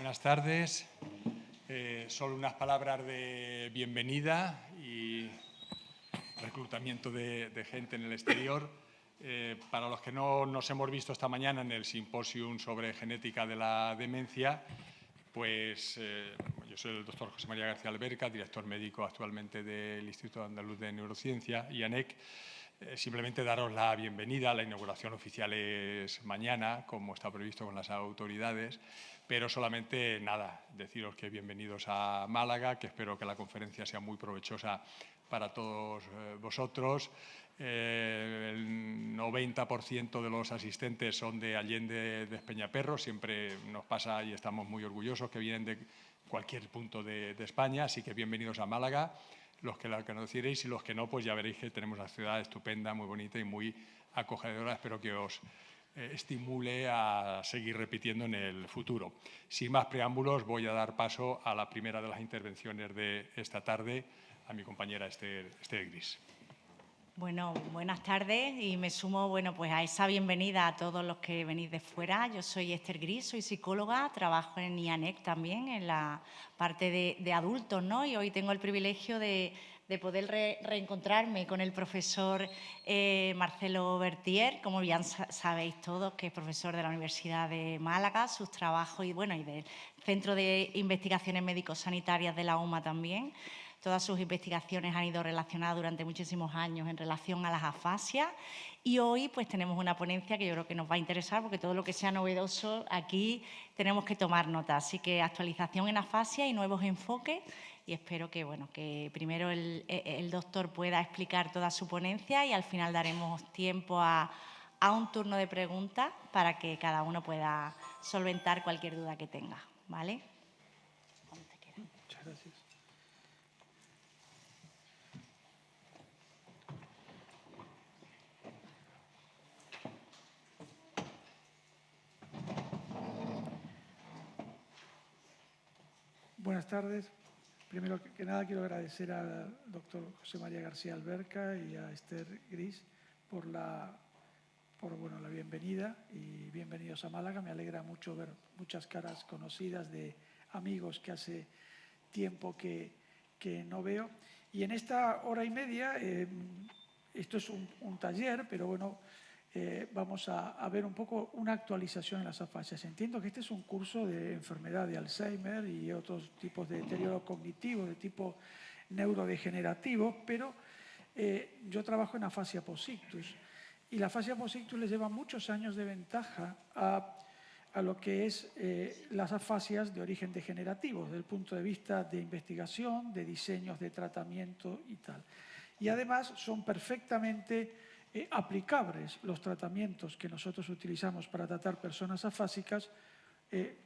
Buenas tardes. Solo unas palabras de bienvenida y reclutamiento de gente en el exterior. Para los que no nos hemos visto esta mañana en el simposium sobre genética de la demencia, pues yo soy el doctor José María García Alberca, director médico actualmente del Instituto Andaluz de Neurociencia, IANEC. Simplemente daros la bienvenida. La inauguración oficial es mañana, como está previsto con las autoridades, pero solamente nada, deciros que bienvenidos a Málaga, que espero que la conferencia sea muy provechosa para todos vosotros. El 90% de los asistentes son de Allende de Peñaperro. Siempre nos pasa y estamos muy orgullosos que vienen de cualquier punto de España, así que bienvenidos a Málaga. Los que la conocierais y los que no, pues ya veréis que tenemos una ciudad estupenda, muy bonita y muy acogedora. Espero que os estimule a seguir repitiendo en el futuro. Sin más preámbulos, voy a dar paso a la primera de las intervenciones de esta tarde, a mi compañera Esther Gris. Bueno, buenas tardes y me sumo pues a esa bienvenida a todos los que venís de fuera. Yo soy Esther Gris, soy psicóloga, trabajo en IANEC también, en la parte de adultos, ¿no? Y hoy tengo el privilegio de poder reencontrarme con el profesor Marcelo Bertier, como ya sabéis todos, que es profesor de la Universidad de Málaga, sus trabajos y del Centro de Investigaciones Médico-Sanitarias de la UMA también. Todas sus investigaciones han ido relacionadas durante muchísimos años en relación a las afasias y hoy pues tenemos una ponencia que yo creo que nos va a interesar porque todo lo que sea novedoso aquí tenemos que tomar nota. Así que actualización en afasia y nuevos enfoques y espero que primero el doctor pueda explicar toda su ponencia y al final daremos tiempo a un turno de preguntas para que cada uno pueda solventar cualquier duda que tenga, ¿vale? Muchas gracias. Buenas tardes. Primero que nada quiero agradecer al doctor José María García Alberca y a Esther Gris por la bienvenida y bienvenidos a Málaga. Me alegra mucho ver muchas caras conocidas de amigos que hace tiempo que no veo. Y en esta hora y media, esto es un taller, pero vamos a ver un poco una actualización en las afasias. Entiendo que este es un curso de enfermedad de Alzheimer y otros tipos de deterioro cognitivo de tipo neurodegenerativo, pero yo trabajo en afasia post-ictus y la afasia post-ictus le lleva muchos años de ventaja a lo que es las afasias de origen degenerativo, desde el punto de vista de investigación, de diseños de tratamiento y tal. Y además son perfectamente aplicables los tratamientos que nosotros utilizamos para tratar personas afásicas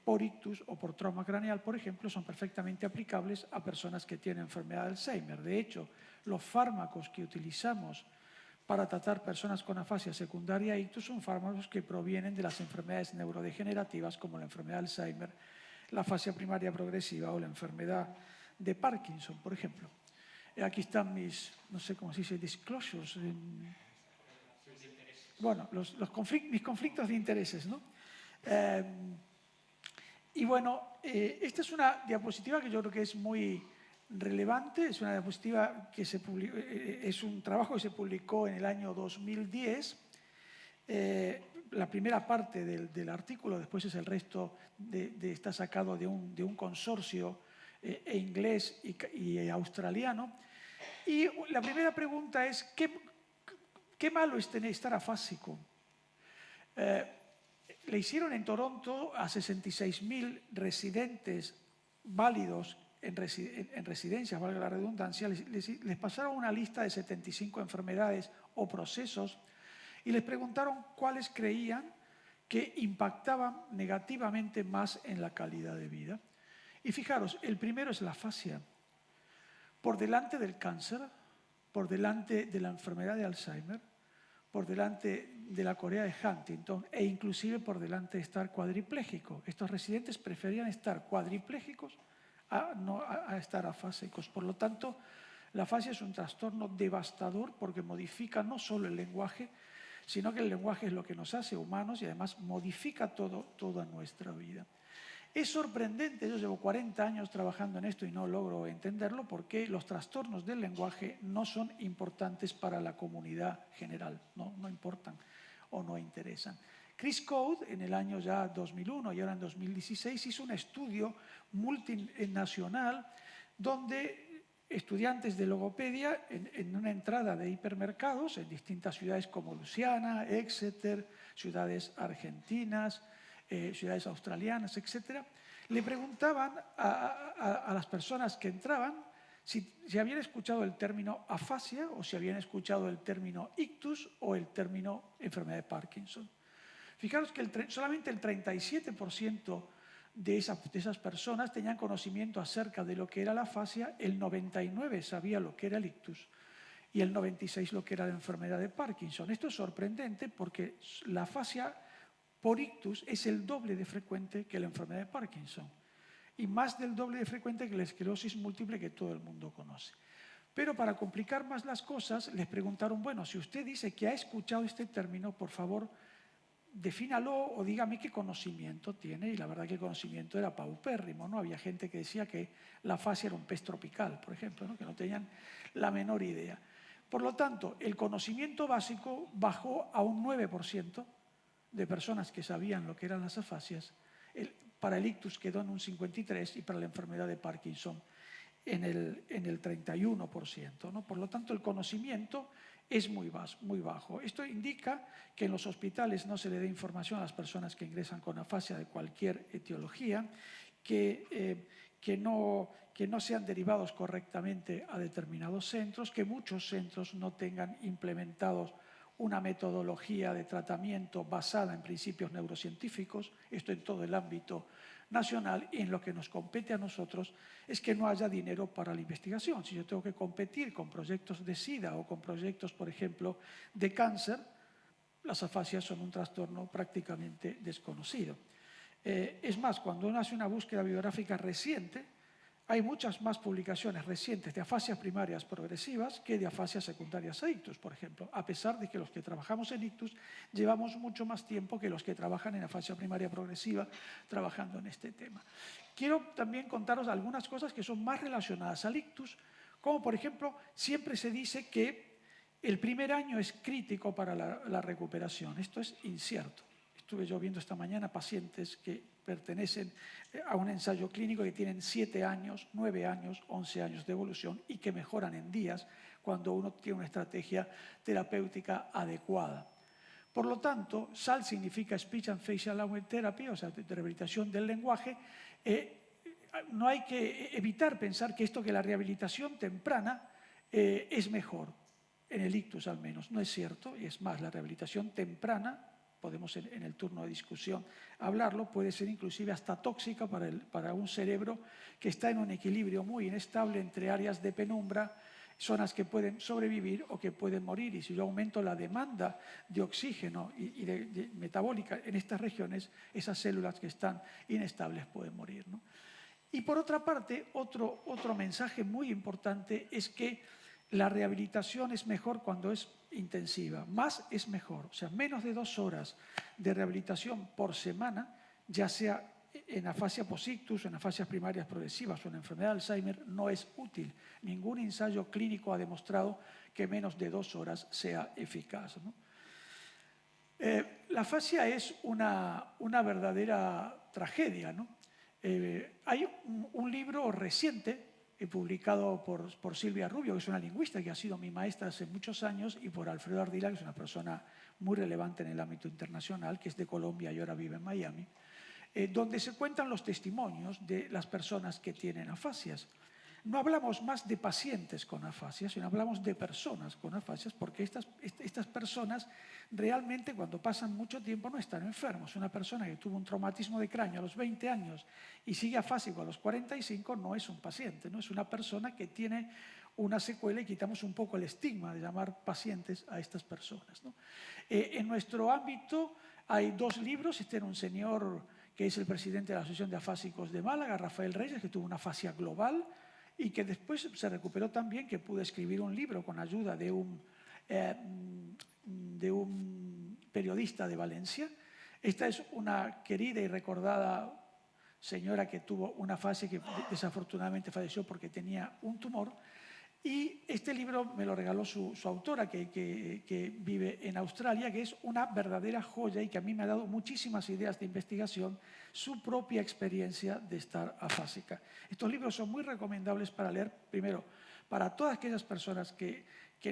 por ictus o por trauma craneal, por ejemplo, son perfectamente aplicables a personas que tienen enfermedad de Alzheimer. De hecho, los fármacos que utilizamos para tratar personas con afasia secundaria a ictus son fármacos que provienen de las enfermedades neurodegenerativas como la enfermedad de Alzheimer, la afasia primaria progresiva o la enfermedad de Parkinson, por ejemplo. Aquí están mis, no sé cómo se dice, disclosures. Bueno, mis conflictos de intereses, ¿no? Esta es una diapositiva que yo creo que es muy relevante. Es una diapositiva que es un trabajo que se publicó en el año 2010. La primera parte del artículo, después es el resto está sacado de un consorcio inglés y australiano. Y la primera pregunta es, ¿qué malo es estar afásico? Le hicieron en Toronto a 66.000 residentes válidos en residencias, valga la redundancia, les pasaron una lista de 75 enfermedades o procesos y les preguntaron cuáles creían que impactaban negativamente más en la calidad de vida. Y fijaros, el primero es la afasia, por delante del cáncer, por delante de la enfermedad de Alzheimer, por delante de la Corea de Huntington e inclusive por delante de estar cuadripléjico. Estos residentes preferían estar cuadriplégicos a estar afásicos. Por lo tanto, la afasia es un trastorno devastador porque modifica no solo el lenguaje, sino que el lenguaje es lo que nos hace humanos y además modifica toda nuestra vida. Es sorprendente, yo llevo 40 años trabajando en esto y no logro entenderlo, porque los trastornos del lenguaje no son importantes para la comunidad general, no importan o no interesan. Chris Code, en el año ya 2001 y ahora en 2016, hizo un estudio multinacional donde estudiantes de logopedia en una entrada de hipermercados en distintas ciudades como Luisiana, Exeter, ciudades argentinas, ciudades australianas, etc., le preguntaban a las personas que entraban si habían escuchado el término afasia o si habían escuchado el término ictus o el término enfermedad de Parkinson. Fijaros que solamente el 37% de esas personas tenían conocimiento acerca de lo que era la afasia, el 99% sabía lo que era el ictus y el 96% lo que era la enfermedad de Parkinson. Esto es sorprendente porque la afasia por ictus es el doble de frecuente que la enfermedad de Parkinson y más del doble de frecuente que la esclerosis múltiple que todo el mundo conoce. Pero para complicar más las cosas, les preguntaron, bueno, si usted dice que ha escuchado este término, por favor, defínalo o dígame qué conocimiento tiene. Y la verdad que el conocimiento era paupérrimo, ¿no? Había gente que decía que la afasia era un pez tropical, por ejemplo, ¿no? Que no tenían la menor idea. Por lo tanto, el conocimiento básico bajó a un 9% de personas que sabían lo que eran las afasias. Para el ictus quedó en un 53% y para la enfermedad de Parkinson en el 31%, ¿no? Por lo tanto, el conocimiento es muy bajo. Esto indica que en los hospitales no se le dé información a las personas que ingresan con afasia de cualquier etiología, que no sean derivados correctamente a determinados centros, que muchos centros no tengan implementados una metodología de tratamiento basada en principios neurocientíficos, esto en todo el ámbito nacional, y en lo que nos compete a nosotros es que no haya dinero para la investigación. Si yo tengo que competir con proyectos de SIDA o con proyectos, por ejemplo, de cáncer, las afasias son un trastorno prácticamente desconocido. Es más, cuando uno hace una búsqueda bibliográfica reciente, hay muchas más publicaciones recientes de afasias primarias progresivas que de afasias secundarias a ictus, por ejemplo, a pesar de que los que trabajamos en ictus llevamos mucho más tiempo que los que trabajan en afasia primaria progresiva trabajando en este tema. Quiero también contaros algunas cosas que son más relacionadas al ictus, como por ejemplo, siempre se dice que el primer año es crítico para la recuperación. Esto es incierto. Estuve yo viendo esta mañana pacientes que pertenecen a un ensayo clínico que tienen 7 años, 9 años, 11 años de evolución y que mejoran en días cuando uno tiene una estrategia terapéutica adecuada. Por lo tanto, SAL significa Speech and Facial Language Therapy, o sea, de rehabilitación del lenguaje. No hay que evitar pensar que la rehabilitación temprana es mejor, en el ictus al menos. No es cierto, y es más, la rehabilitación temprana, podemos en el turno de discusión hablarlo, puede ser inclusive hasta tóxica para un cerebro que está en un equilibrio muy inestable entre áreas de penumbra, zonas que pueden sobrevivir o que pueden morir. Y si yo aumento la demanda de oxígeno y de metabólica en estas regiones, esas células que están inestables pueden morir, ¿no? Y por otra parte, otro mensaje muy importante es que la rehabilitación es mejor cuando es intensiva. Más es mejor. O sea, menos de 2 horas de rehabilitación por semana, ya sea en afasia post-ictus, en afasias primarias progresivas o en enfermedad de Alzheimer, no es útil. Ningún ensayo clínico ha demostrado que menos de 2 horas sea eficaz, ¿no? La afasia es una verdadera tragedia, ¿no? Hay un libro reciente publicado por Silvia Rubio, que es una lingüista que ha sido mi maestra hace muchos años, y por Alfredo Ardila, que es una persona muy relevante en el ámbito internacional, que es de Colombia y ahora vive en Miami, donde se cuentan los testimonios de las personas que tienen afasias. No hablamos más de pacientes con afasias, sino hablamos de personas con afasias, porque estas personas realmente cuando pasan mucho tiempo no están enfermos. Una persona que tuvo un traumatismo de cráneo a los 20 años y sigue afásico a los 45 no es un paciente, no es una persona que tiene una secuela, y quitamos un poco el estigma de llamar pacientes a estas personas, ¿no? En nuestro ámbito hay 2 libros. Este era un señor que es el presidente de la Asociación de Afásicos de Málaga, Rafael Reyes, que tuvo una afasia global y que después se recuperó también, que pudo escribir un libro con ayuda de un periodista de Valencia. Esta es una querida y recordada señora que tuvo una afasia que desafortunadamente falleció porque tenía un tumor. Y este libro me lo regaló su autora, que vive en Australia, que es una verdadera joya y que a mí me ha dado muchísimas ideas de investigación, su propia experiencia de estar afásica. Estos libros son muy recomendables para leer, primero, para todas aquellas personas que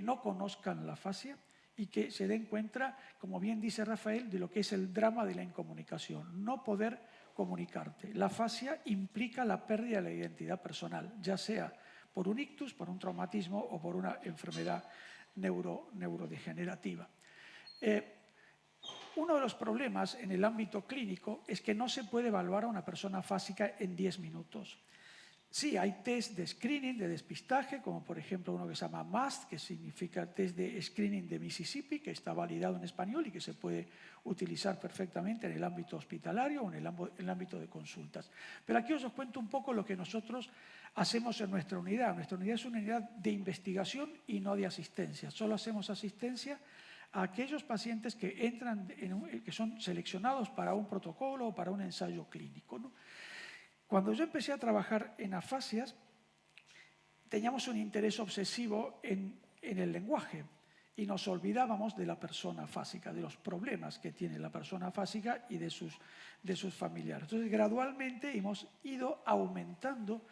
no conozcan la afasia y que se den cuenta, como bien dice Rafael, de lo que es el drama de la incomunicación, no poder comunicarte. La afasia implica la pérdida de la identidad personal, ya sea por un ictus, por un traumatismo o por una enfermedad neurodegenerativa. Uno de los problemas en el ámbito clínico es que no se puede evaluar a una persona afásica en 10 minutos. Sí, hay test de screening, de despistaje, como por ejemplo uno que se llama MAST, que significa test de screening de Mississippi, que está validado en español y que se puede utilizar perfectamente en el ámbito hospitalario o en el ámbito de consultas. Pero aquí os cuento un poco lo que nosotros hacemos en nuestra unidad. Nuestra unidad es una unidad de investigación y no de asistencia. Solo hacemos asistencia a aquellos pacientes que entran, que son seleccionados para un protocolo o para un ensayo clínico, ¿no? Cuando yo empecé a trabajar en afasias, teníamos un interés obsesivo en el lenguaje y nos olvidábamos de la persona afásica, de los problemas que tiene la persona afásica y de sus familiares. Entonces, gradualmente hemos ido aumentando,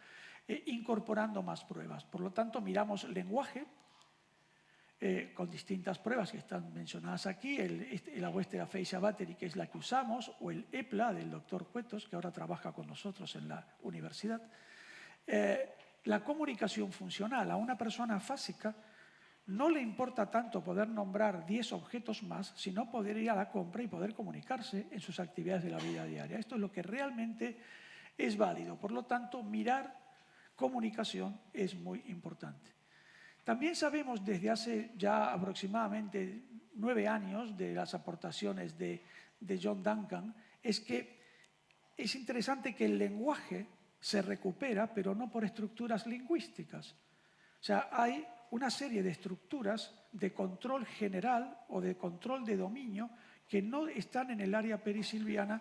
incorporando más pruebas. Por lo tanto, miramos lenguaje con distintas pruebas que están mencionadas aquí, el Western Aphasia Battery, que es la que usamos, o el EPLA del doctor Cuetos, que ahora trabaja con nosotros en la universidad. La comunicación funcional. A una persona afásica no le importa tanto poder nombrar 10 objetos más, sino poder ir a la compra y poder comunicarse en sus actividades de la vida diaria. Esto es lo que realmente es válido. Por lo tanto, mirar comunicación es muy importante. También sabemos desde hace ya aproximadamente 9 años de las aportaciones de John Duncan, es que es interesante que el lenguaje se recupera, pero no por estructuras lingüísticas. O sea, hay una serie de estructuras de control general o de control de dominio que no están en el área perisilviana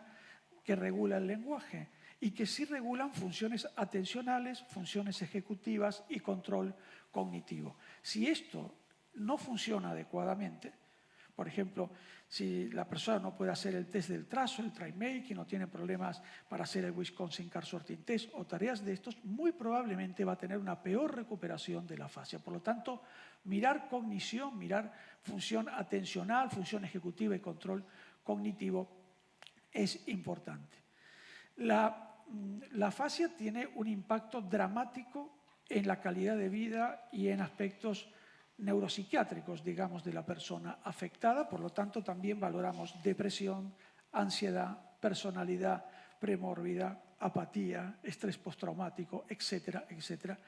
que regula el lenguaje y que sí regulan funciones atencionales, funciones ejecutivas y control cognitivo. Si esto no funciona adecuadamente, por ejemplo, si la persona no puede hacer el test del trazo, el try-making, no tiene problemas para hacer el Wisconsin Car Sorting Test o tareas de estos, muy probablemente va a tener una peor recuperación de la afasia. Por lo tanto, mirar cognición, mirar función atencional, función ejecutiva y control cognitivo es importante. La afasia tiene un impacto dramático en la calidad de vida y en aspectos neuropsiquiátricos, digamos, de la persona afectada. Por lo tanto, también valoramos depresión, ansiedad, personalidad premórbida, apatía, estrés postraumático, etcétera, etcétera.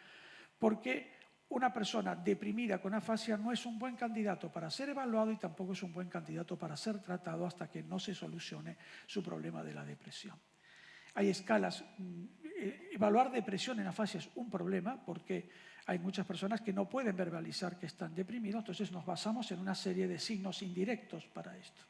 Porque una persona deprimida con afasia no es un buen candidato para ser evaluado y tampoco es un buen candidato para ser tratado hasta que no se solucione su problema de la depresión. Hay escalas. Evaluar depresión en afasia es un problema porque hay muchas personas que no pueden verbalizar que están deprimidos, entonces nos basamos en una serie de signos indirectos para esto.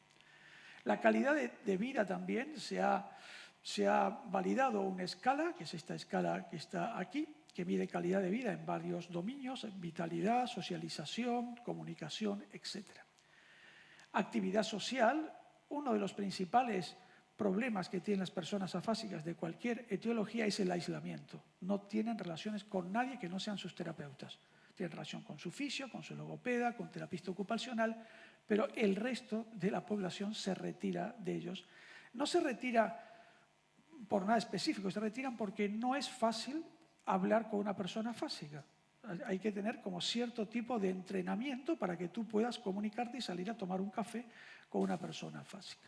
La calidad de vida también se ha validado una escala, que es esta escala que está aquí, que mide calidad de vida en varios dominios: vitalidad, socialización, comunicación, etc. Actividad social. Uno de los principales problemas que tienen las personas afásicas de cualquier etiología es el aislamiento. No tienen relaciones con nadie que no sean sus terapeutas. Tienen relación con su fisio, con su logopeda, con terapista ocupacional, pero el resto de la población se retira de ellos. No se retira por nada específico, se retiran porque no es fácil hablar con una persona afásica. Hay que tener como cierto tipo de entrenamiento para que tú puedas comunicarte y salir a tomar un café con una persona afásica.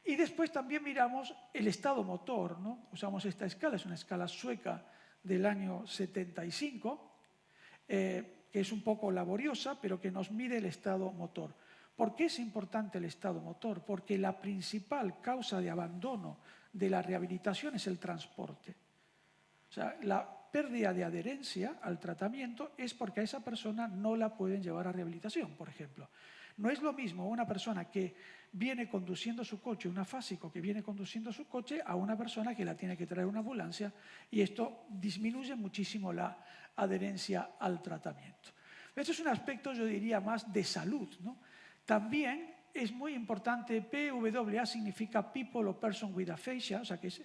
Y después también miramos el estado motor, ¿no? Usamos esta escala, es una escala sueca del año 75, que es un poco laboriosa, pero que nos mide el estado motor. ¿Por qué es importante el estado motor? Porque la principal causa de abandono de la rehabilitación es el transporte. O sea, la pérdida de adherencia al tratamiento es porque a esa persona no la pueden llevar a rehabilitación, por ejemplo. No es lo mismo una persona que viene conduciendo su coche, un afásico que viene conduciendo su coche, a una persona que la tiene que traer una ambulancia, y esto disminuye muchísimo la adherencia al tratamiento. Esto es un aspecto, yo diría, más de salud, ¿no? También es muy importante, PWA significa People or Person with Aphasia, o sea, que es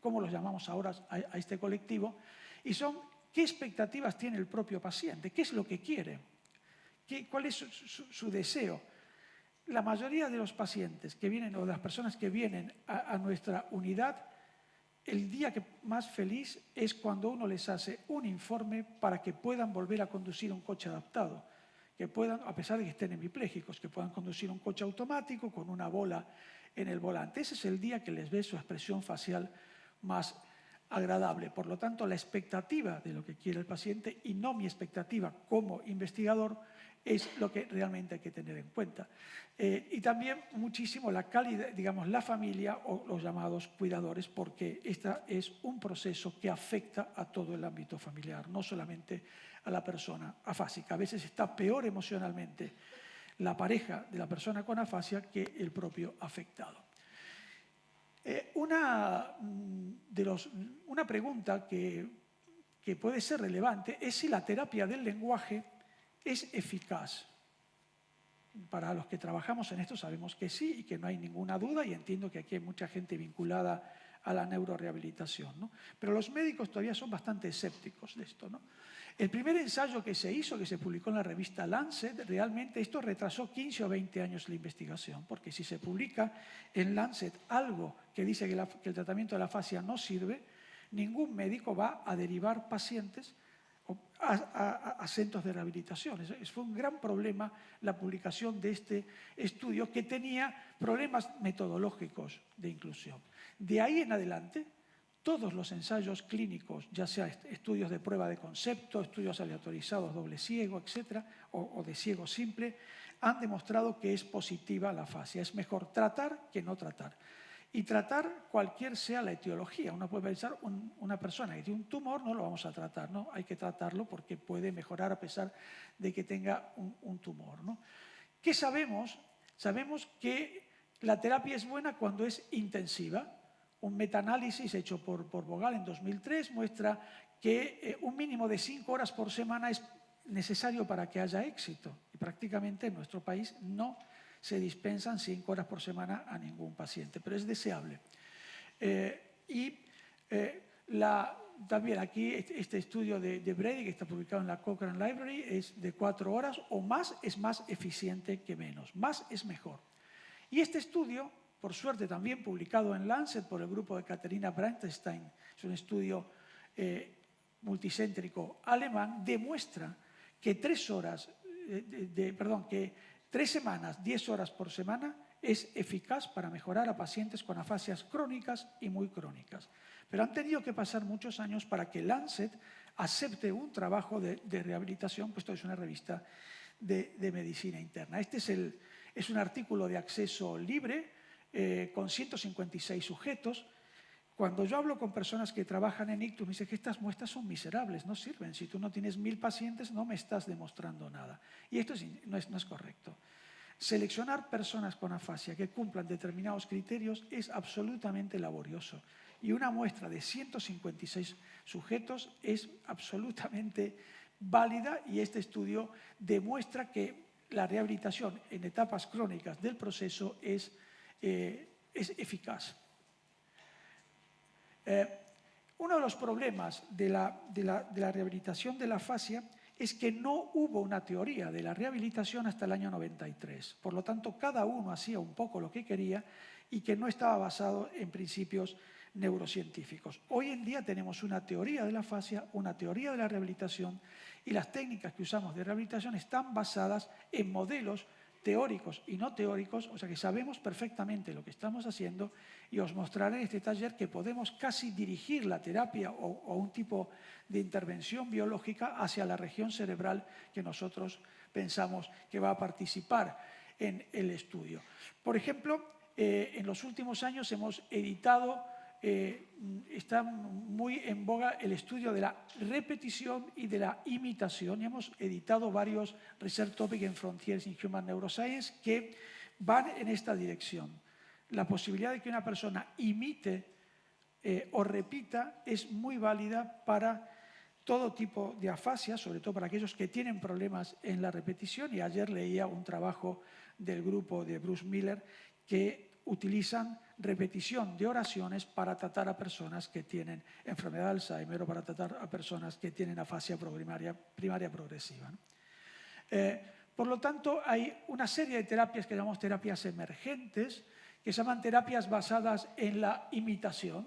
cómo los llamamos ahora a este colectivo, y son qué expectativas tiene el propio paciente, qué es lo que quiere, cuál es su deseo. La mayoría de los pacientes que vienen, o de las personas que vienen a nuestra unidad, el día más feliz es cuando uno les hace un informe para que puedan volver a conducir un coche adaptado, que puedan, a pesar de que estén hemipléjicos, que puedan conducir un coche automático con una bola en el volante. Ese es el día que les ve su expresión facial más agradable. Por lo tanto, la expectativa de lo que quiere el paciente y no mi expectativa como investigador es lo que realmente hay que tener en cuenta. Y también muchísimo la calidad, digamos, la familia o los llamados cuidadores, porque este es un proceso que afecta a todo el ámbito familiar, no solamente a la persona afásica. A veces está peor emocionalmente la pareja de la persona con afasia que el propio afectado. Una pregunta que puede ser relevante es si la terapia del lenguaje es eficaz. Para los que trabajamos en esto sabemos que sí y que no hay ninguna duda, y entiendo que aquí hay mucha gente vinculada a la neurorehabilitación, ¿no? Pero los médicos todavía son bastante escépticos de esto, ¿no? El primer ensayo que se hizo, que se publicó en la revista Lancet, realmente esto retrasó 15 o 20 años la investigación, porque si se publica en Lancet algo que dice que el tratamiento de la afasia no sirve, ningún médico va a derivar pacientes a centros de rehabilitación. Fue un gran problema la publicación de este estudio, que tenía problemas metodológicos de inclusión. De ahí en adelante, todos los ensayos clínicos, ya sea estudios de prueba de concepto, estudios aleatorizados doble ciego, etcétera, o de ciego simple, han demostrado que es positiva la afasia. Es mejor tratar que no tratar. Y tratar cualquier sea la etiología. Uno puede pensar, una persona que tiene un tumor no lo vamos a tratar, ¿no? Hay que tratarlo porque puede mejorar a pesar de que tenga un tumor, ¿no? ¿Qué sabemos? Sabemos que la terapia es buena cuando es intensiva. Un metaanálisis hecho por Bogal en 2003 muestra que un mínimo de 5 horas por semana es necesario para que haya éxito. Y prácticamente en nuestro país no se dispensan 5 horas por semana a ningún paciente, pero es deseable. También aquí este estudio de Brady, que está publicado en la Cochrane Library, es de 4 horas o más, es más eficiente que menos. Más es mejor. Y este estudio, por suerte también publicado en Lancet por el grupo de Katharina Brandenstein, es un estudio multicéntrico alemán, demuestra que 3 semanas, 10 horas por semana, es eficaz para mejorar a pacientes con afasias crónicas y muy crónicas. Pero han tenido que pasar muchos años para que Lancet acepte un trabajo de rehabilitación, pues esto es una revista de medicina interna. Este es un artículo de acceso libre con 156 sujetos. Cuando yo hablo con personas que trabajan en ictus, me dicen que estas muestras son miserables, no sirven. Si tú no tienes 1000 pacientes, no me estás demostrando nada. Y esto no es correcto. Seleccionar personas con afasia que cumplan determinados criterios es absolutamente laborioso. Y una muestra de 156 sujetos es absolutamente válida, y este estudio demuestra que la rehabilitación en etapas crónicas del proceso es eficaz. Uno de los problemas de la rehabilitación de la afasia es que no hubo una teoría de la rehabilitación hasta el año 93. Por lo tanto, cada uno hacía un poco lo que quería y que no estaba basado en principios neurocientíficos. Hoy en día tenemos una teoría de la afasia, una teoría de la rehabilitación, y las técnicas que usamos de rehabilitación están basadas en modelos teóricos y no teóricos, o sea que sabemos perfectamente lo que estamos haciendo, y os mostraré en este taller que podemos casi dirigir la terapia o un tipo de intervención biológica hacia la región cerebral que nosotros pensamos que va a participar en el estudio. Por ejemplo, en los últimos años hemos editado está muy en boga el estudio de la repetición y de la imitación, y hemos editado varios Research Topics en Frontiers in Human Neuroscience que van en esta dirección. La posibilidad de que una persona imite o repita es muy válida para todo tipo de afasia, sobre todo para aquellos que tienen problemas en la repetición. Y ayer leía un trabajo del grupo de Bruce Miller que utilizan repetición de oraciones para tratar a personas que tienen enfermedad de Alzheimer o para tratar a personas que tienen afasia primaria progresiva, ¿no? Por lo tanto, hay una serie de terapias que llamamos terapias emergentes, que se llaman terapias basadas en la imitación.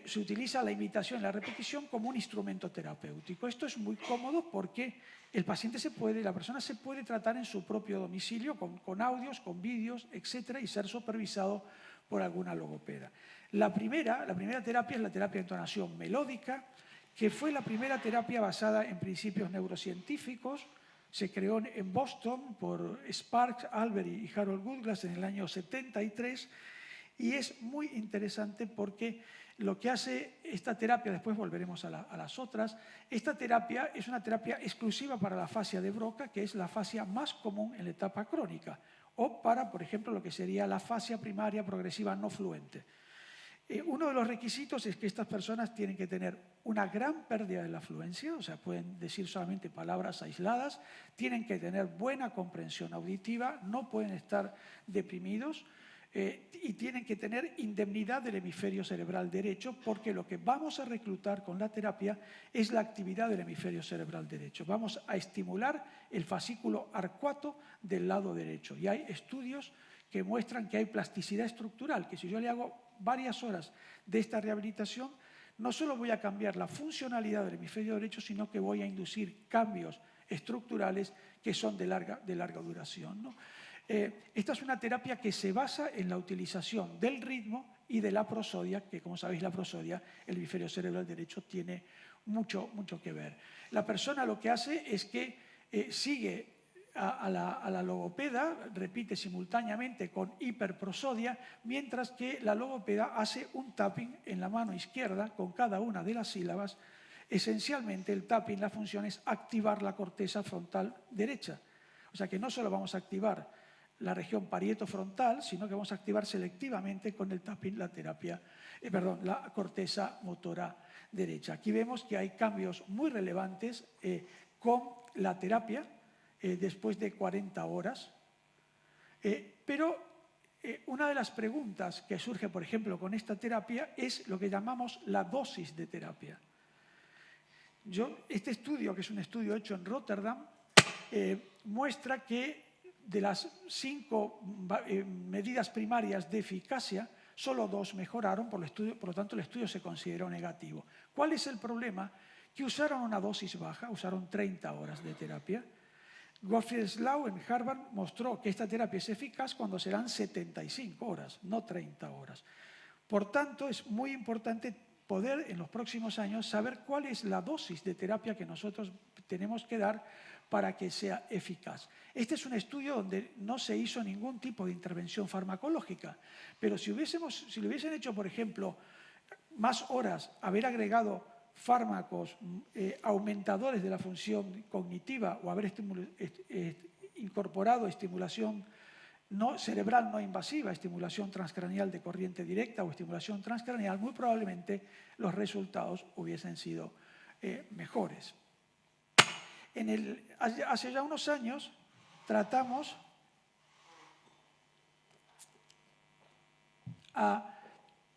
Se utiliza la imitación y la repetición como un instrumento terapéutico. Esto es muy cómodo porque el paciente la persona se puede tratar en su propio domicilio con audios, con vídeos, etcétera, y ser supervisado por alguna logopeda. La primera terapia es la terapia de entonación melódica, que fue la primera terapia basada en principios neurocientíficos. Se creó en Boston por Sparks, Albert y Harold Goodglass en el año 73, y es muy interesante porque lo que hace esta terapia, después volveremos a las otras, esta terapia es una terapia exclusiva para la afasia de Broca, que es la afasia más común en la etapa crónica, o para, por ejemplo, lo que sería la afasia primaria progresiva no fluente. Uno de los requisitos es que estas personas tienen que tener una gran pérdida de la fluencia, o sea, pueden decir solamente palabras aisladas, tienen que tener buena comprensión auditiva, no pueden estar deprimidos, y tienen que tener indemnidad del hemisferio cerebral derecho, porque lo que vamos a reclutar con la terapia es la actividad del hemisferio cerebral derecho. Vamos a estimular el fascículo arcuato del lado derecho. Y hay estudios que muestran que hay plasticidad estructural, que si yo le hago varias horas de esta rehabilitación, no solo voy a cambiar la funcionalidad del hemisferio derecho, sino que voy a inducir cambios estructurales que son de larga duración, ¿no? Esta es una terapia que se basa en la utilización del ritmo y de la prosodia, que como sabéis la prosodia, el hemisferio cerebral derecho tiene mucho que ver. La persona lo que hace es que sigue a la logopeda, repite simultáneamente con hiperprosodia, mientras que la logopeda hace un tapping en la mano izquierda con cada una de las sílabas. Esencialmente el tapping, la función es activar la corteza frontal derecha. O sea que no solo vamos a activar la región parietofrontal, sino que vamos a activar selectivamente con el tapping la corteza motora derecha. Aquí vemos que hay cambios muy relevantes con la terapia después de 40 horas. Pero una de las preguntas que surge, por ejemplo, con esta terapia es lo que llamamos la dosis de terapia. Este estudio, que es un estudio hecho en Rotterdam, muestra que de las 5 medidas primarias de eficacia, solo 2 mejoraron, por lo tanto el estudio se consideró negativo. ¿Cuál es el problema? Que usaron una dosis baja, usaron 30 horas de terapia. Gottfried Slau en Harvard mostró que esta terapia es eficaz cuando serán 75 horas, no 30 horas. Por tanto, es muy importante poder en los próximos años saber cuál es la dosis de terapia que nosotros tenemos que dar para que sea eficaz. Este es un estudio donde no se hizo ningún tipo de intervención farmacológica, pero si lo hubiesen hecho, por ejemplo, más horas, haber agregado fármacos aumentadores de la función cognitiva o haber incorporado estimulación cerebral no invasiva, estimulación transcraneal de corriente directa o estimulación transcraneal, muy probablemente los resultados hubiesen sido mejores. Hace ya unos años tratamos a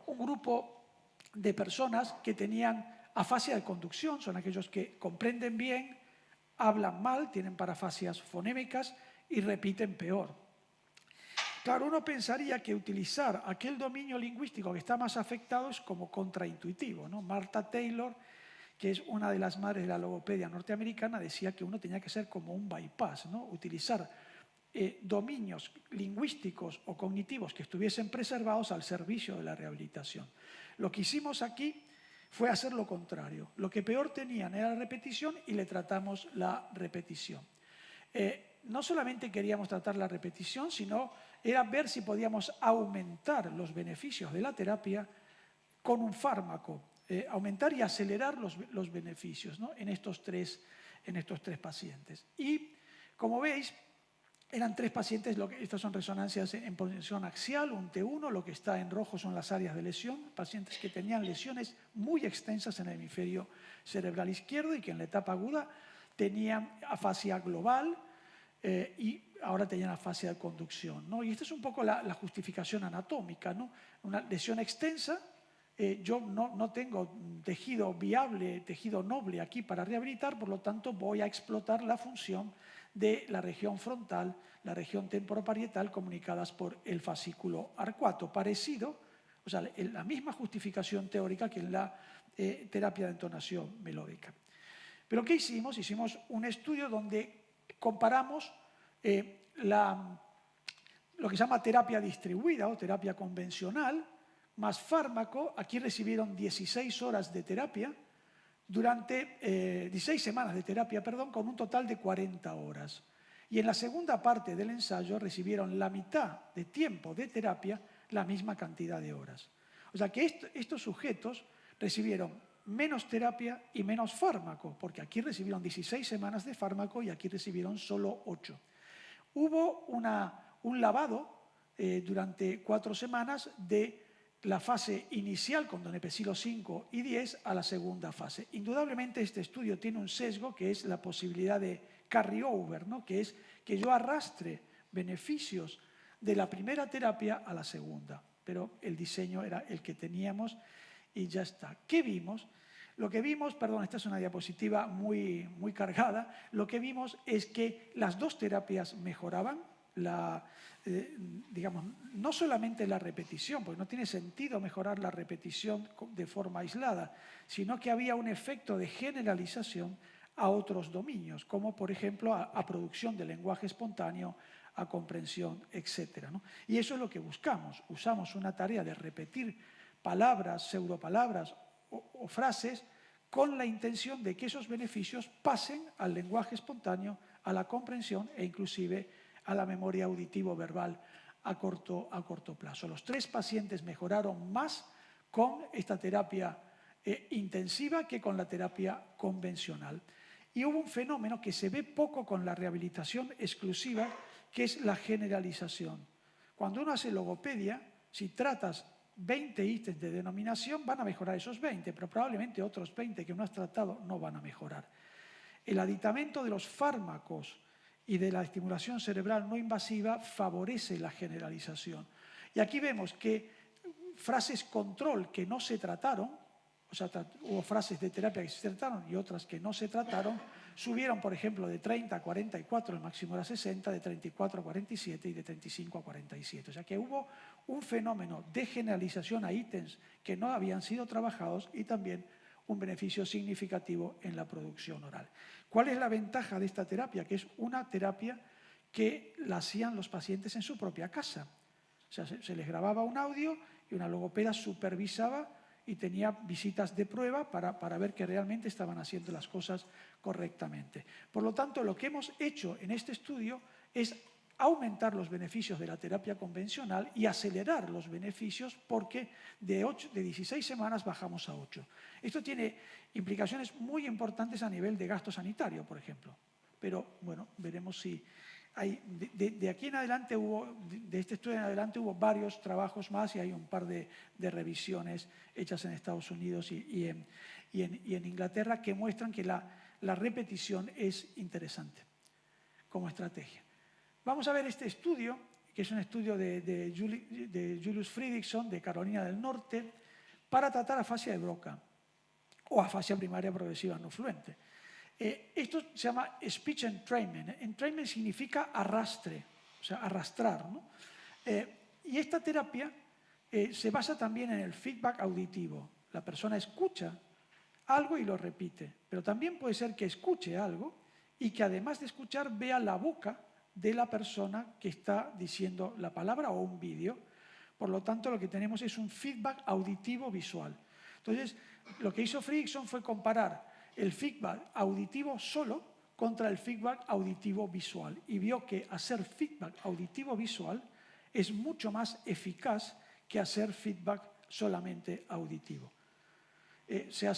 un grupo de personas que tenían afasia de conducción, son aquellos que comprenden bien, hablan mal, tienen parafasias fonémicas y repiten peor. Claro, uno pensaría que utilizar aquel dominio lingüístico que está más afectado es como contraintuitivo, ¿no? Martha Taylor, que es una de las madres de la logopedia norteamericana, decía que uno tenía que ser como un bypass, ¿no? Utilizar dominios lingüísticos o cognitivos que estuviesen preservados al servicio de la rehabilitación. Lo que hicimos aquí fue hacer lo contrario. Lo que peor tenían era la repetición y le tratamos la repetición. No solamente queríamos tratar la repetición, sino era ver si podíamos aumentar los beneficios de la terapia con un fármaco, aumentar y acelerar los beneficios, ¿no? en estos tres pacientes. Y, como veis, eran 3 pacientes, estas son resonancias en posición axial, un T1, lo que está en rojo son las áreas de lesión, pacientes que tenían lesiones muy extensas en el hemisferio cerebral izquierdo y que en la etapa aguda tenían afasia global y ahora tenían afasia de conducción, ¿no? Y esta es un poco la justificación anatómica, ¿no? Una lesión extensa, yo no tengo tejido viable, tejido noble aquí para rehabilitar, por lo tanto voy a explotar la función de la región frontal, la región temporoparietal comunicadas por el fascículo arcuato, parecido, o sea, la misma justificación teórica que en la terapia de entonación melódica. Pero ¿qué hicimos? Hicimos un estudio donde comparamos lo que se llama terapia distribuida o terapia convencional, más fármaco. Aquí recibieron 16 horas de terapia, durante 16 semanas de terapia, perdón, con un total de 40 horas. Y en la segunda parte del ensayo recibieron la mitad de tiempo de terapia, la misma cantidad de horas. O sea que estos sujetos recibieron menos terapia y menos fármaco, porque aquí recibieron 16 semanas de fármaco y aquí recibieron solo 8. Hubo un lavado durante 4 semanas de la fase inicial con donepezilo 5 y 10 a la segunda fase. Indudablemente este estudio tiene un sesgo que es la posibilidad de carryover, ¿no? Que es que yo arrastre beneficios de la primera terapia a la segunda. Pero el diseño era el que teníamos y ya está. ¿Qué vimos? Lo que vimos, perdón, esta es una diapositiva muy cargada, lo que vimos es que las 2 terapias mejoraban, digamos, no solamente la repetición, porque no tiene sentido mejorar la repetición de forma aislada, sino que había un efecto de generalización a otros dominios, como por ejemplo a producción de lenguaje espontáneo, a comprensión, etc., ¿no? Y eso es lo que buscamos. Usamos una tarea de repetir palabras, pseudopalabras o frases con la intención de que esos beneficios pasen al lenguaje espontáneo, a la comprensión e inclusive a la memoria auditivo-verbal a corto plazo. Los 3 pacientes mejoraron más con esta terapia intensiva que con la terapia convencional. Y hubo un fenómeno que se ve poco con la rehabilitación exclusiva, que es la generalización. Cuando uno hace logopedia, si tratas 20 ítems de denominación, van a mejorar esos 20, pero probablemente otros 20 que no has tratado no van a mejorar. El aditamento de los fármacos y de la estimulación cerebral no invasiva favorece la generalización. Y aquí vemos que frases control que no se trataron, o sea, hubo frases de terapia que se trataron y otras que no se trataron, subieron, por ejemplo, de 30 a 44, el máximo era 60, de 34 a 47 y de 35 a 47. O sea que hubo un fenómeno de generalización a ítems que no habían sido trabajados y también un beneficio significativo en la producción oral. ¿Cuál es la ventaja de esta terapia? Que es una terapia que la hacían los pacientes en su propia casa. O sea, se les grababa un audio y una logopeda supervisaba y tenía visitas de prueba para ver que realmente estaban haciendo las cosas correctamente. Por lo tanto, lo que hemos hecho en este estudio es aumentar los beneficios de la terapia convencional y acelerar los beneficios porque de 16 semanas bajamos a 8. Esto tiene implicaciones muy importantes a nivel de gasto sanitario, por ejemplo. Pero, bueno, veremos si hay... De aquí en adelante de este estudio en adelante hubo varios trabajos más y hay un par de revisiones hechas en Estados Unidos y en Inglaterra que muestran que la repetición es interesante como estrategia. Vamos a ver este estudio, que es un estudio de Julius Fredriksson, de Carolina del Norte, para tratar afasia de Broca o afasia primaria progresiva no fluente. Esto se llama speech entrainment. Entrainment significa arrastre, o sea, arrastrar, ¿no? Y esta terapia se basa también en el feedback auditivo. La persona escucha algo y lo repite, pero también puede ser que escuche algo y que además de escuchar vea la boca de la persona que está diciendo la palabra o un vídeo. Por lo tanto, lo que tenemos es un feedback auditivo visual. Entonces, lo que hizo Fredriksson fue comparar el feedback auditivo solo contra el feedback auditivo visual y vio que hacer feedback auditivo visual es mucho más eficaz que hacer feedback solamente auditivo.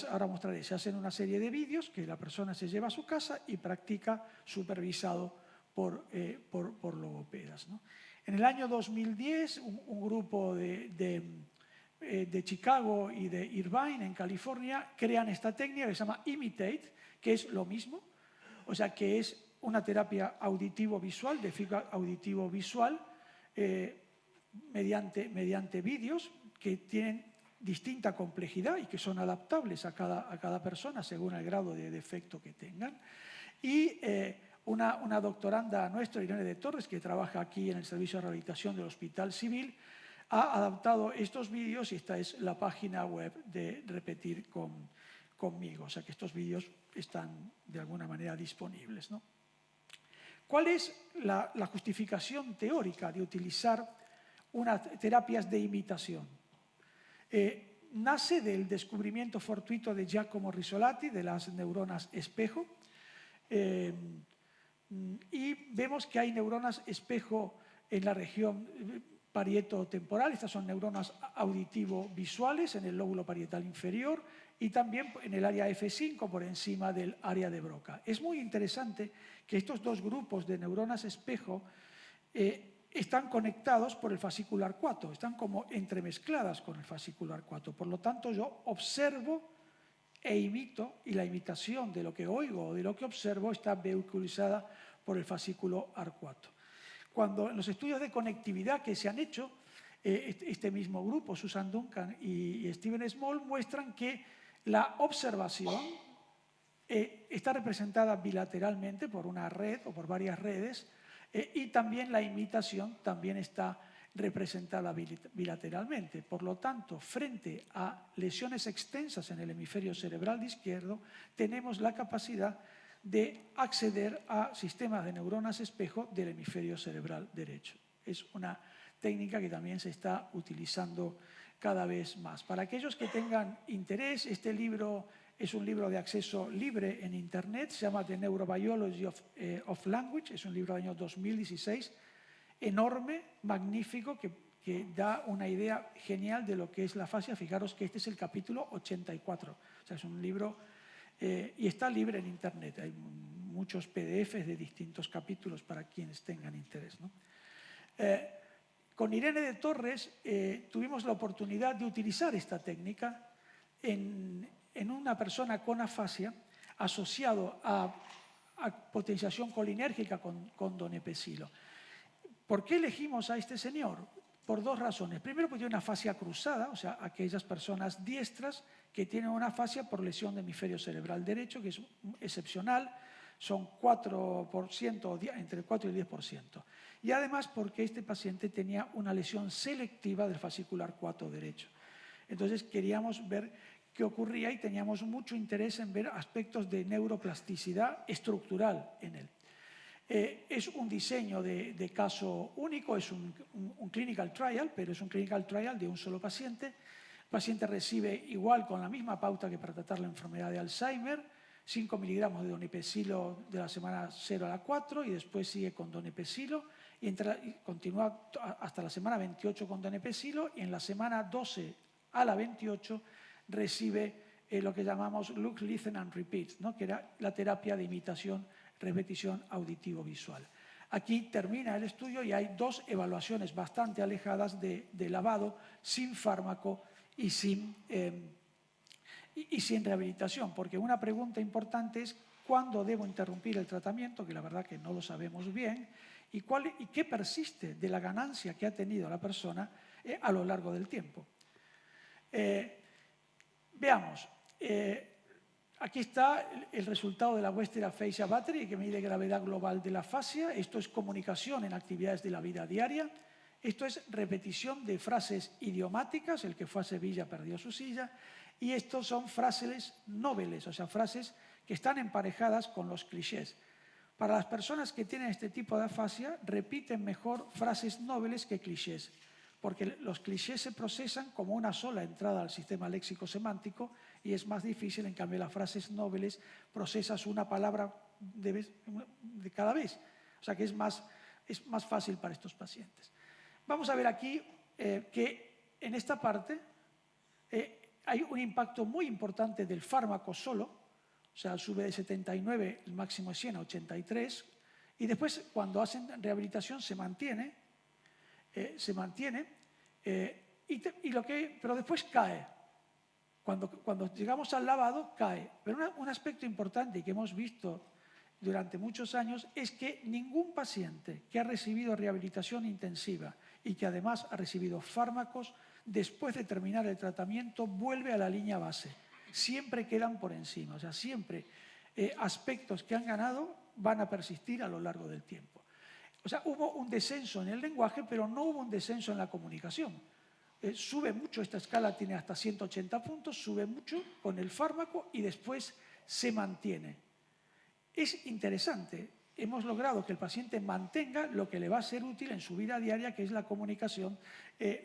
Ahora mostraré, se hacen una serie de vídeos que la persona se lleva a su casa y practica supervisado por logopedas, ¿no? En el año 2010, un grupo de Chicago y de Irvine, en California, crean esta técnica que se llama Imitate, que es lo mismo, o sea, que es una terapia auditivo-visual, de feedback auditivo-visual, mediante vídeos que tienen distinta complejidad y que son adaptables a cada persona según el grado de defecto que tengan. Y una doctoranda nuestra, Irene de Torres, que trabaja aquí en el Servicio de Rehabilitación del Hospital Civil, ha adaptado estos vídeos y esta es la página web de Repetir conmigo. O sea que estos vídeos están de alguna manera disponibles, ¿no? ¿Cuál es la justificación teórica de utilizar unas terapias de imitación? Nace del descubrimiento fortuito de Giacomo Risolati de las neuronas espejo, y vemos que hay neuronas espejo en la región parieto-temporal. Estas son neuronas auditivo-visuales en el lóbulo parietal inferior y también en el área F5 por encima del área de Broca. Es muy interesante que estos dos grupos de neuronas espejo están conectados por el fascicular 4, están como entremezcladas con el fascicular 4. Por lo tanto, yo observo e imito, y la imitación de lo que oigo o de lo que observo está vehiculizada por el fascículo AR4. Cuando en los estudios de conectividad que se han hecho, este mismo grupo, Susan Duncan y Stephen Small, muestran que la observación está representada bilateralmente por una red o por varias redes, y también la imitación también está representada bilateralmente. Por lo tanto, frente a lesiones extensas en el hemisferio cerebral izquierdo, tenemos la capacidad de acceder a sistemas de neuronas espejo del hemisferio cerebral derecho. Es una técnica que también se está utilizando cada vez más. Para aquellos que tengan interés, este libro es un libro de acceso libre en Internet, se llama The Neurobiology of Language, es un libro del año 2016, enorme, magnífico, que da una idea genial de lo que es la fascia. Fijaros que este es el capítulo 84, o sea, es un libro y está libre en Internet. Hay muchos PDFs de distintos capítulos para quienes tengan interés, ¿no? Con Irene de Torres tuvimos la oportunidad de utilizar esta técnica en una persona con afasia asociado a potenciación colinérgica con donepezilo. ¿Por qué elegimos a este señor? Por dos razones. Primero, porque tiene una afasia cruzada, o sea, aquellas personas diestras que tienen una afasia por lesión de hemisferio cerebral derecho, que es excepcional, son 4%, entre el 4 y el 10%. Y además porque este paciente tenía una lesión selectiva del fascicular 4 derecho. Entonces queríamos ver qué ocurría y teníamos mucho interés en ver aspectos de neuroplasticidad estructural en él. Es un diseño de caso único, es un clinical trial, pero es un clinical trial de un solo paciente. El paciente recibe igual con la misma pauta que para tratar la enfermedad de Alzheimer, 5 miligramos de donepezilo de la semana 0 a la 4 y después sigue con donepezilo y continúa hasta la semana 28 con donepezilo y en la semana 12 a la 28 recibe lo que llamamos Look, Listen and Repeat, ¿no? Que era la terapia de imitación, repetición auditivo-visual. Aquí termina el estudio y hay dos evaluaciones bastante alejadas de lavado, sin fármaco y sin rehabilitación, porque una pregunta importante es ¿cuándo debo interrumpir el tratamiento? Que la verdad que no lo sabemos bien, y qué persiste de la ganancia que ha tenido la persona a lo largo del tiempo. Veamos, aquí está el resultado de la Western Aphasia Battery, que mide gravedad global de la fascia. Esto es comunicación en actividades de la vida diaria. Esto es repetición de frases idiomáticas, el que fue a Sevilla perdió su silla. Y estos son frases nobles, o sea, frases que están emparejadas con los clichés. Para las personas que tienen este tipo de afasia, repiten mejor frases nobles que clichés, porque los clichés se procesan como una sola entrada al sistema léxico-semántico y es más difícil, en cambio, las frases nobles procesas una palabra de cada vez. O sea que es más fácil para estos pacientes. Vamos a ver aquí que en esta parte Hay un impacto muy importante del fármaco solo, o sea, sube de 79, el máximo es 100 a 83, y después cuando hacen rehabilitación se mantiene, pero después cae. Cuando llegamos al lavado, cae. Pero un aspecto importante que hemos visto durante muchos años es que ningún paciente que ha recibido rehabilitación intensiva y que además ha recibido fármacos, después de terminar el tratamiento, vuelve a la línea base. Siempre quedan por encima, o sea, siempre aspectos que han ganado van a persistir a lo largo del tiempo. O sea, hubo un descenso en el lenguaje, pero no hubo un descenso en la comunicación. Sube mucho, esta escala tiene hasta 180 puntos, sube mucho con el fármaco y después se mantiene. Es interesante, hemos logrado que el paciente mantenga lo que le va a ser útil en su vida diaria, que es la comunicación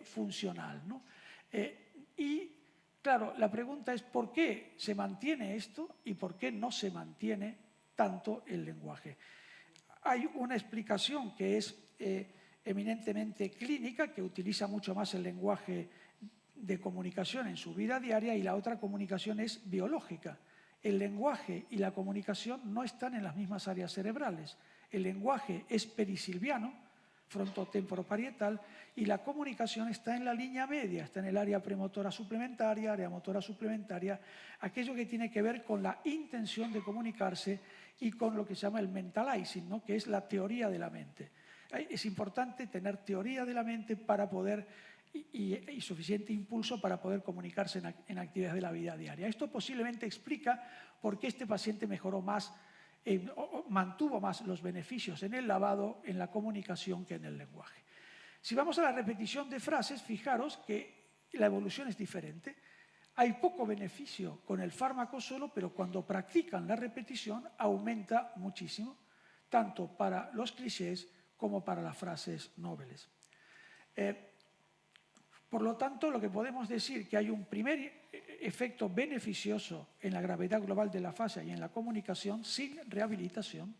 funcional, ¿no? Y claro, la pregunta es ¿por qué se mantiene esto y por qué no se mantiene tanto el lenguaje? Hay una explicación que es eminentemente clínica, que utiliza mucho más el lenguaje de comunicación en su vida diaria, y la otra comunicación es biológica. El lenguaje y la comunicación no están en las mismas áreas cerebrales. El lenguaje es perisilviano, frontotemporoparietal, y la comunicación está en la línea media, está en el área premotora suplementaria, área motora suplementaria, aquello que tiene que ver con la intención de comunicarse y con lo que se llama el mentalizing, ¿no? Que es la teoría de la mente. Es importante tener teoría de la mente para poder y suficiente impulso para poder comunicarse en actividades de la vida diaria. Esto posiblemente explica por qué este paciente mejoró más, mantuvo más los beneficios en el lavado, en la comunicación, que en el lenguaje. Si vamos a la repetición de frases, fijaros que la evolución es diferente. Hay poco beneficio con el fármaco solo, pero cuando practican la repetición aumenta muchísimo, tanto para los clichés como para las frases nobles. Por lo tanto, lo que podemos decir es que hay un primer efecto beneficioso en la gravedad global de la fascia y en la comunicación sin rehabilitación,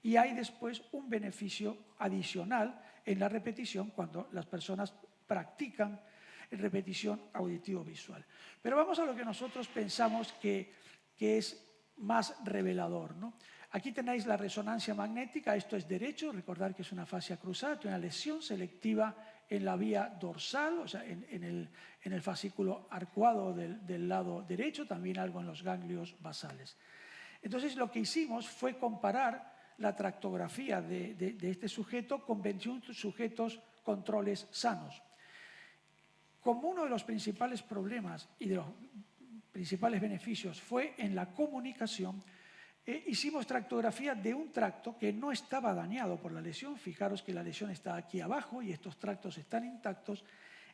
y hay después un beneficio adicional en la repetición cuando las personas practican repetición auditivo-visual. Pero vamos a lo que nosotros pensamos que es más revelador, ¿no? Aquí tenéis la resonancia magnética, esto es derecho, recordad que es una fascia cruzada, una lesión selectiva en la vía dorsal, o sea, en el fascículo arcuado del lado derecho, también algo en los ganglios basales. Entonces, lo que hicimos fue comparar la tractografía de este sujeto con 21 sujetos controles sanos. Como uno de los principales problemas y de los principales beneficios fue en la comunicación, hicimos tractografía de un tracto que no estaba dañado por la lesión. Fijaros que la lesión está aquí abajo y estos tractos están intactos.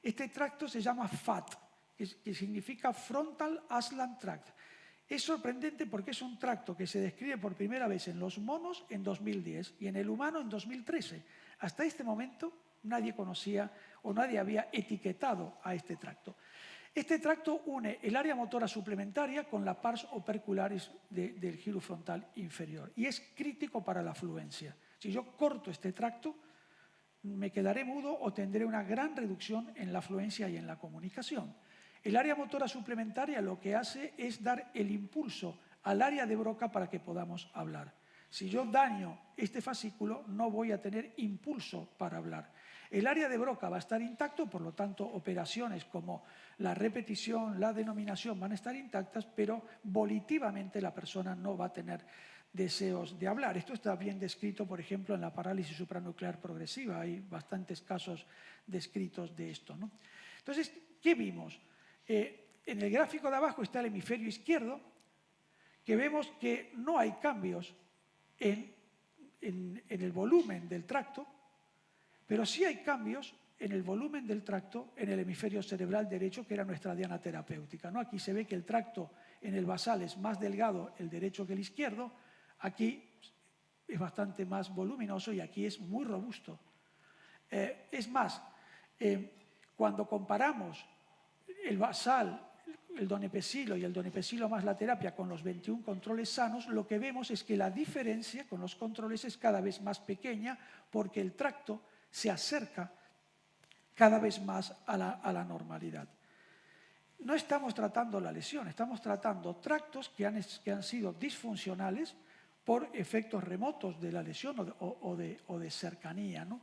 Este tracto se llama FAT, que significa Frontal Aslant Tract. Es sorprendente porque es un tracto que se describe por primera vez en los monos en 2010 y en el humano en 2013. Hasta este momento nadie conocía o nadie había etiquetado a este tracto. Este tracto une el área motora suplementaria con la pars opercularis del giro frontal inferior y es crítico para la fluencia. Si yo corto este tracto, me quedaré mudo o tendré una gran reducción en la fluencia y en la comunicación. El área motora suplementaria lo que hace es dar el impulso al área de Broca para que podamos hablar. Si yo daño este fascículo, no voy a tener impulso para hablar. El área de Broca va a estar intacto, por lo tanto, operaciones como la repetición, la denominación van a estar intactas, pero volitivamente la persona no va a tener deseos de hablar. Esto está bien descrito, por ejemplo, en la parálisis supranuclear progresiva. Hay bastantes casos descritos de esto, ¿no? Entonces, ¿qué vimos? En el gráfico de abajo está el hemisferio izquierdo, que vemos que no hay cambios en el volumen del tracto, pero sí hay cambios en el volumen del tracto en el hemisferio cerebral derecho, que era nuestra diana terapéutica, ¿no? Aquí se ve que el tracto en el basal es más delgado el derecho que el izquierdo, aquí es bastante más voluminoso y aquí es muy robusto. Es más, cuando comparamos el basal, el donepezilo y el donepezilo más la terapia con los 21 controles sanos, lo que vemos es que la diferencia con los controles es cada vez más pequeña porque el tracto se acerca cada vez más a la normalidad. no estamos tratando la lesión, estamos tratando tractos que han sido disfuncionales por efectos remotos de la lesión o de cercanía, ¿no?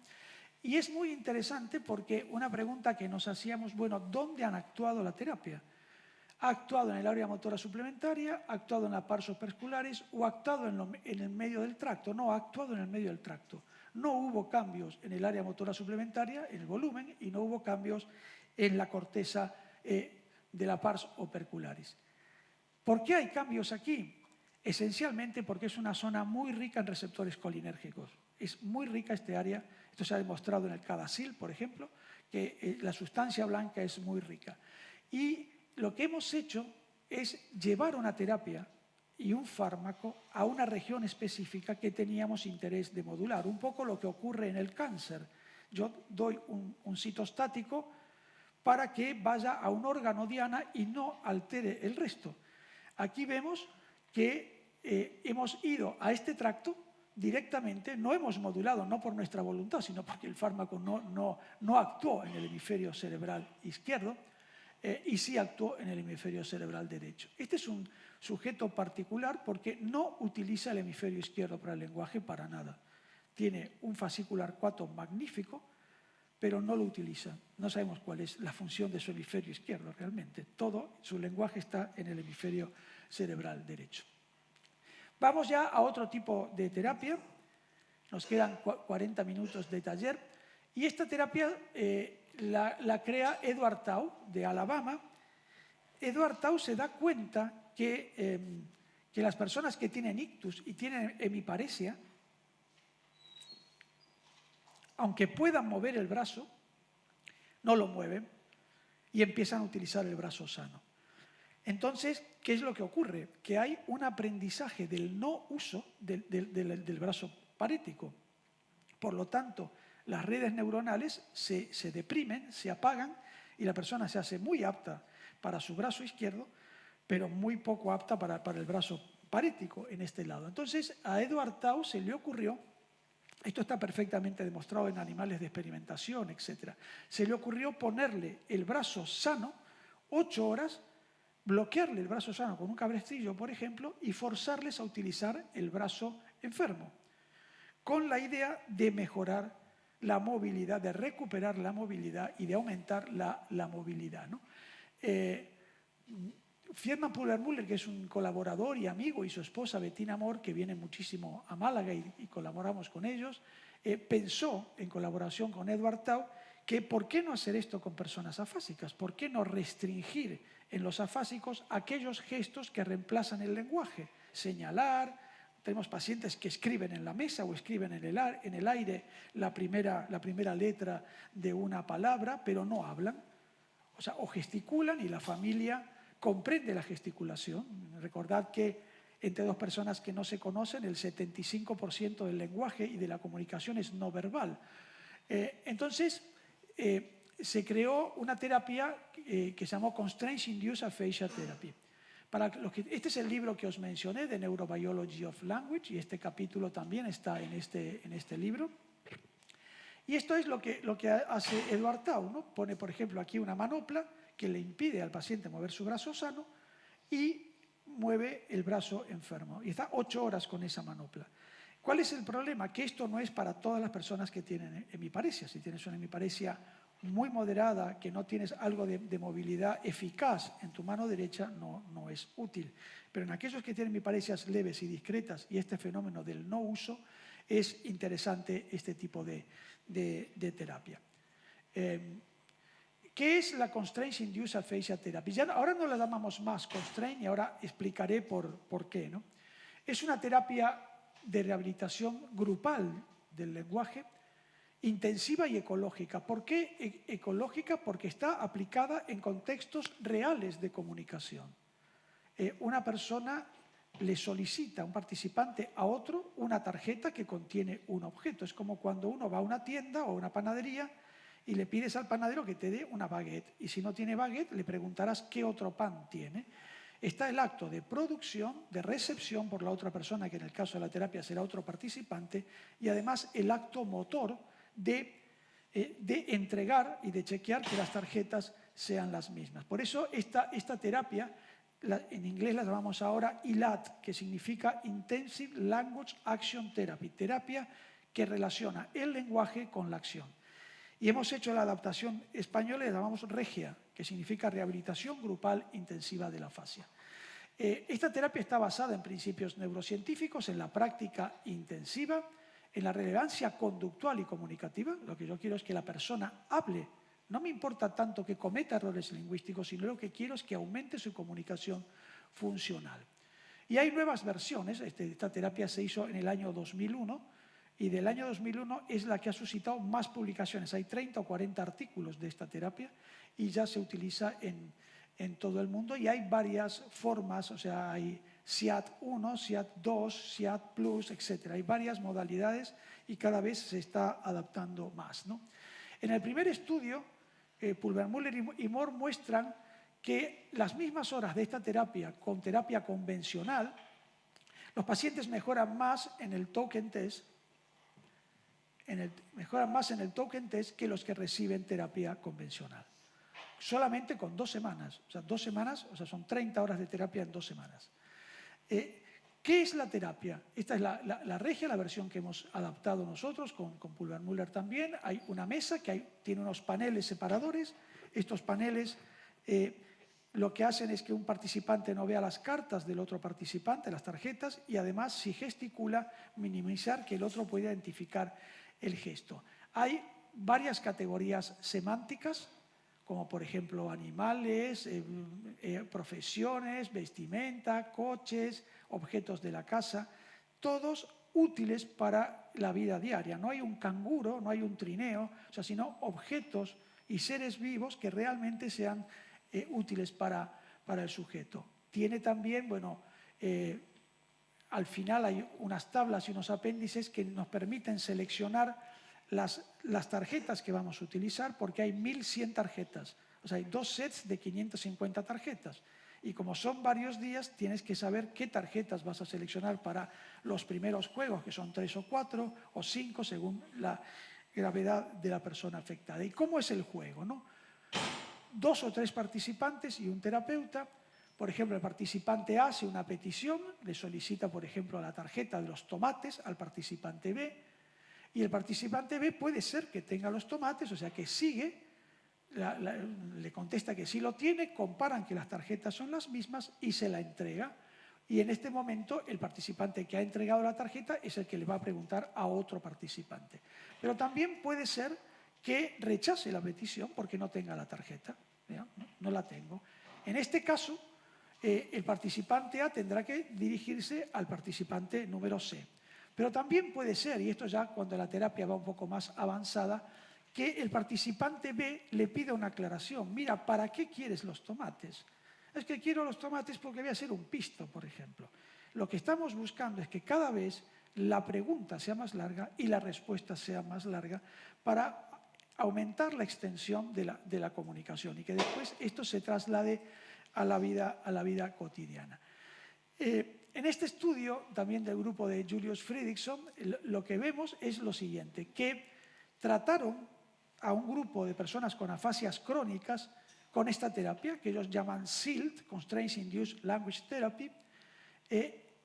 Y es muy interesante porque una pregunta que nos hacíamos, bueno, ¿dónde han actuado la terapia? ¿Ha actuado en el área motora suplementaria, ha actuado en la par supraescularis o ha actuado en el medio del tracto? No, ha actuado en el medio del tracto. No hubo cambios en el área motora suplementaria, en el volumen, y no hubo cambios en la corteza de la pars opercularis. ¿Por qué hay cambios aquí? Esencialmente porque es una zona muy rica en receptores colinérgicos. Es muy rica este área. Esto se ha demostrado en el Cadacil, por ejemplo, que la sustancia blanca es muy rica. Y lo que hemos hecho es llevar una terapia y un fármaco a una región específica que teníamos interés de modular. Un poco lo que ocurre en el cáncer. Yo doy un citostático para que vaya a un órgano diana y no altere el resto. Aquí vemos que hemos ido a este tracto directamente, no hemos modulado, no por nuestra voluntad, sino porque el fármaco no actuó en el hemisferio cerebral izquierdo y sí actuó en el hemisferio cerebral derecho. Este es un sujeto particular porque no utiliza el hemisferio izquierdo para el lenguaje para nada. Tiene un fascicular 4 magnífico, pero no lo utiliza. No sabemos cuál es la función de su hemisferio izquierdo realmente. Todo su lenguaje está en el hemisferio cerebral derecho. Vamos ya a otro tipo de terapia. Nos quedan 40 minutos de taller. Y esta terapia la crea Edward Tau, de Alabama. Edward Tau se da cuenta que las personas que tienen ictus y tienen hemiparesia, aunque puedan mover el brazo, no lo mueven y empiezan a utilizar el brazo sano. Entonces, ¿qué es lo que ocurre? Que hay un aprendizaje del no uso del brazo parético. Por lo tanto, las redes neuronales se deprimen, se apagan y la persona se hace muy apta para su brazo izquierdo, pero muy poco apta para el brazo parético en este lado. Entonces, a Edward Tau se le ocurrió, esto está perfectamente demostrado en animales de experimentación, etc. Se le ocurrió ponerle el brazo sano 8 horas, bloquearle el brazo sano con un cabestrillo, por ejemplo, y forzarles a utilizar el brazo enfermo, con la idea de mejorar la movilidad, de recuperar la movilidad y de aumentar la movilidad, ¿no? Friedman Puller-Müller, que es un colaborador y amigo, y su esposa Bettina Amor, que viene muchísimo a Málaga y colaboramos con ellos, pensó, en colaboración con Edward Tau, que ¿por qué no hacer esto con personas afásicas? ¿Por qué no restringir en los afásicos aquellos gestos que reemplazan el lenguaje? Señalar, tenemos pacientes que escriben en la mesa o escriben en el aire la primera letra de una palabra, pero no hablan. O sea, o gesticulan y la familia comprende la gesticulación. Recordad que entre dos personas que no se conocen, el 75% del lenguaje y de la comunicación es no verbal. Entonces, se creó una terapia que se llamó Constraint Induced Aphasia Therapy. Este es el libro que os mencioné, de Neurobiology of Language, y este capítulo también está en este libro. Y esto es lo que hace Edward Tau, ¿no? Pone, por ejemplo, aquí una manopla que le impide al paciente mover su brazo sano y mueve el brazo enfermo. Y está 8 horas con esa manopla. ¿Cuál es el problema? Que esto no es para todas las personas que tienen hemiparesia. Si tienes una hemiparesia muy moderada, que no tienes algo de movilidad eficaz en tu mano derecha, no es útil. Pero en aquellos que tienen hemiparesias leves y discretas y este fenómeno del no uso, es interesante este tipo de terapia. ¿Qué es la Constraint Induced Aphasia Therapy? Ahora no la llamamos más Constraint y ahora explicaré por qué, ¿no? Es una terapia de rehabilitación grupal del lenguaje, intensiva y ecológica. ¿Por qué ecológica? Porque está aplicada en contextos reales de comunicación. Una persona le solicita, un participante a otro, una tarjeta que contiene un objeto. Es como cuando uno va a una tienda o a una panadería y le pides al panadero que te dé una baguette. Y si no tiene baguette, le preguntarás qué otro pan tiene. Está el acto de producción, de recepción por la otra persona, que en el caso de la terapia será otro participante, y además el acto motor de de entregar y de chequear que las tarjetas sean las mismas. Por eso esta terapia, en inglés la llamamos ahora ILAT, que significa Intensive Language Action Therapy, terapia que relaciona el lenguaje con la acción. Y hemos hecho la adaptación española y la llamamos REGIA, que significa Rehabilitación Grupal Intensiva de la Afasia. Esta terapia está basada en principios neurocientíficos, en la práctica intensiva, en la relevancia conductual y comunicativa. Lo que yo quiero es que la persona hable. No me importa tanto que cometa errores lingüísticos, sino lo que quiero es que aumente su comunicación funcional. Y hay nuevas versiones. Esta terapia se hizo en el año 2001 y del año 2001 es la que ha suscitado más publicaciones. Hay 30 o 40 artículos de esta terapia y ya se utiliza en todo el mundo y hay varias formas, o sea, hay SIAT-1, SIAT-2, SIAT+, etc. Hay varias modalidades y cada vez se está adaptando más, ¿no? En el primer estudio, Pulvermüller y Moore muestran que las mismas horas de esta terapia con terapia convencional, los pacientes mejoran más en el token test, que los que reciben terapia convencional. Solamente con 2 semanas, o sea, 2 semanas, o sea, son 30 horas de terapia en 2 semanas. ¿Qué es la terapia? Esta es la regia, la versión que hemos adaptado nosotros con Pulvermüller también. Hay una mesa que tiene unos paneles separadores. Estos paneles lo que hacen es que un participante no vea las cartas del otro participante, las tarjetas, y además, si gesticula, minimizar que el otro pueda identificar el gesto. Hay varias categorías semánticas, como por ejemplo animales, profesiones, vestimenta, coches, objetos de la casa, todos útiles para la vida diaria. No hay un canguro, no hay un trineo, o sea, sino objetos y seres vivos que realmente sean útiles para el sujeto. Tiene también, bueno, al final hay unas tablas y unos apéndices que nos permiten seleccionar las tarjetas que vamos a utilizar, porque hay 1100 tarjetas, o sea, hay 2 sets de 550 tarjetas. Y como son varios días, tienes que saber qué tarjetas vas a seleccionar para los primeros juegos, que son 3 o 4 o 5, según la gravedad de la persona afectada. ¿Y cómo es el juego, no? 2 o 3 participantes y un terapeuta. Por ejemplo, el participante A hace una petición, le solicita, por ejemplo, la tarjeta de los tomates al participante B, y el participante B puede ser que tenga los tomates, o sea que sigue, le contesta que sí lo tiene, comparan que las tarjetas son las mismas y se la entrega. Y en este momento el participante que ha entregado la tarjeta es el que le va a preguntar a otro participante. Pero también puede ser que rechace la petición porque no tenga la tarjeta. No la tengo. En este caso, el participante A tendrá que dirigirse al participante número C. Pero también puede ser, y esto ya cuando la terapia va un poco más avanzada, que el participante B le pida una aclaración. Mira, ¿para qué quieres los tomates? Es que quiero los tomates porque voy a hacer un pisto, por ejemplo. Lo que estamos buscando es que cada vez la pregunta sea más larga y la respuesta sea más larga para aumentar la extensión de la comunicación y que después esto se traslade a la vida cotidiana. En este estudio, también del grupo de Julius Fredrickson, lo que vemos es lo siguiente, que trataron a un grupo de personas con afasias crónicas con esta terapia, que ellos llaman CILT, Constraint Induced Language Therapy,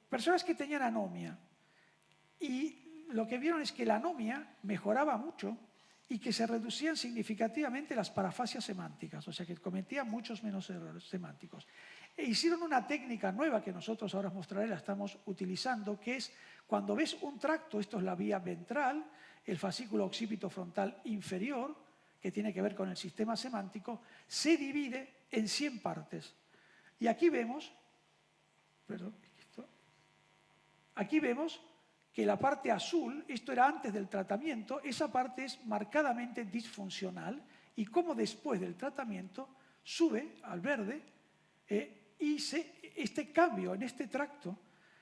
personas que tenían anomia. Y lo que vieron es que la anomia mejoraba mucho y que se reducían significativamente las parafasias semánticas, o sea que cometían muchos menos errores semánticos. E hicieron una técnica nueva que nosotros ahora os mostraré, la estamos utilizando, que es cuando ves un tracto, esto es la vía ventral, el fascículo occipito frontal inferior, que tiene que ver con el sistema semántico, se divide en 100 partes. Y aquí vemos, que la parte azul, esto era antes del tratamiento, esa parte es marcadamente disfuncional y como después del tratamiento sube al verde y este cambio en este tracto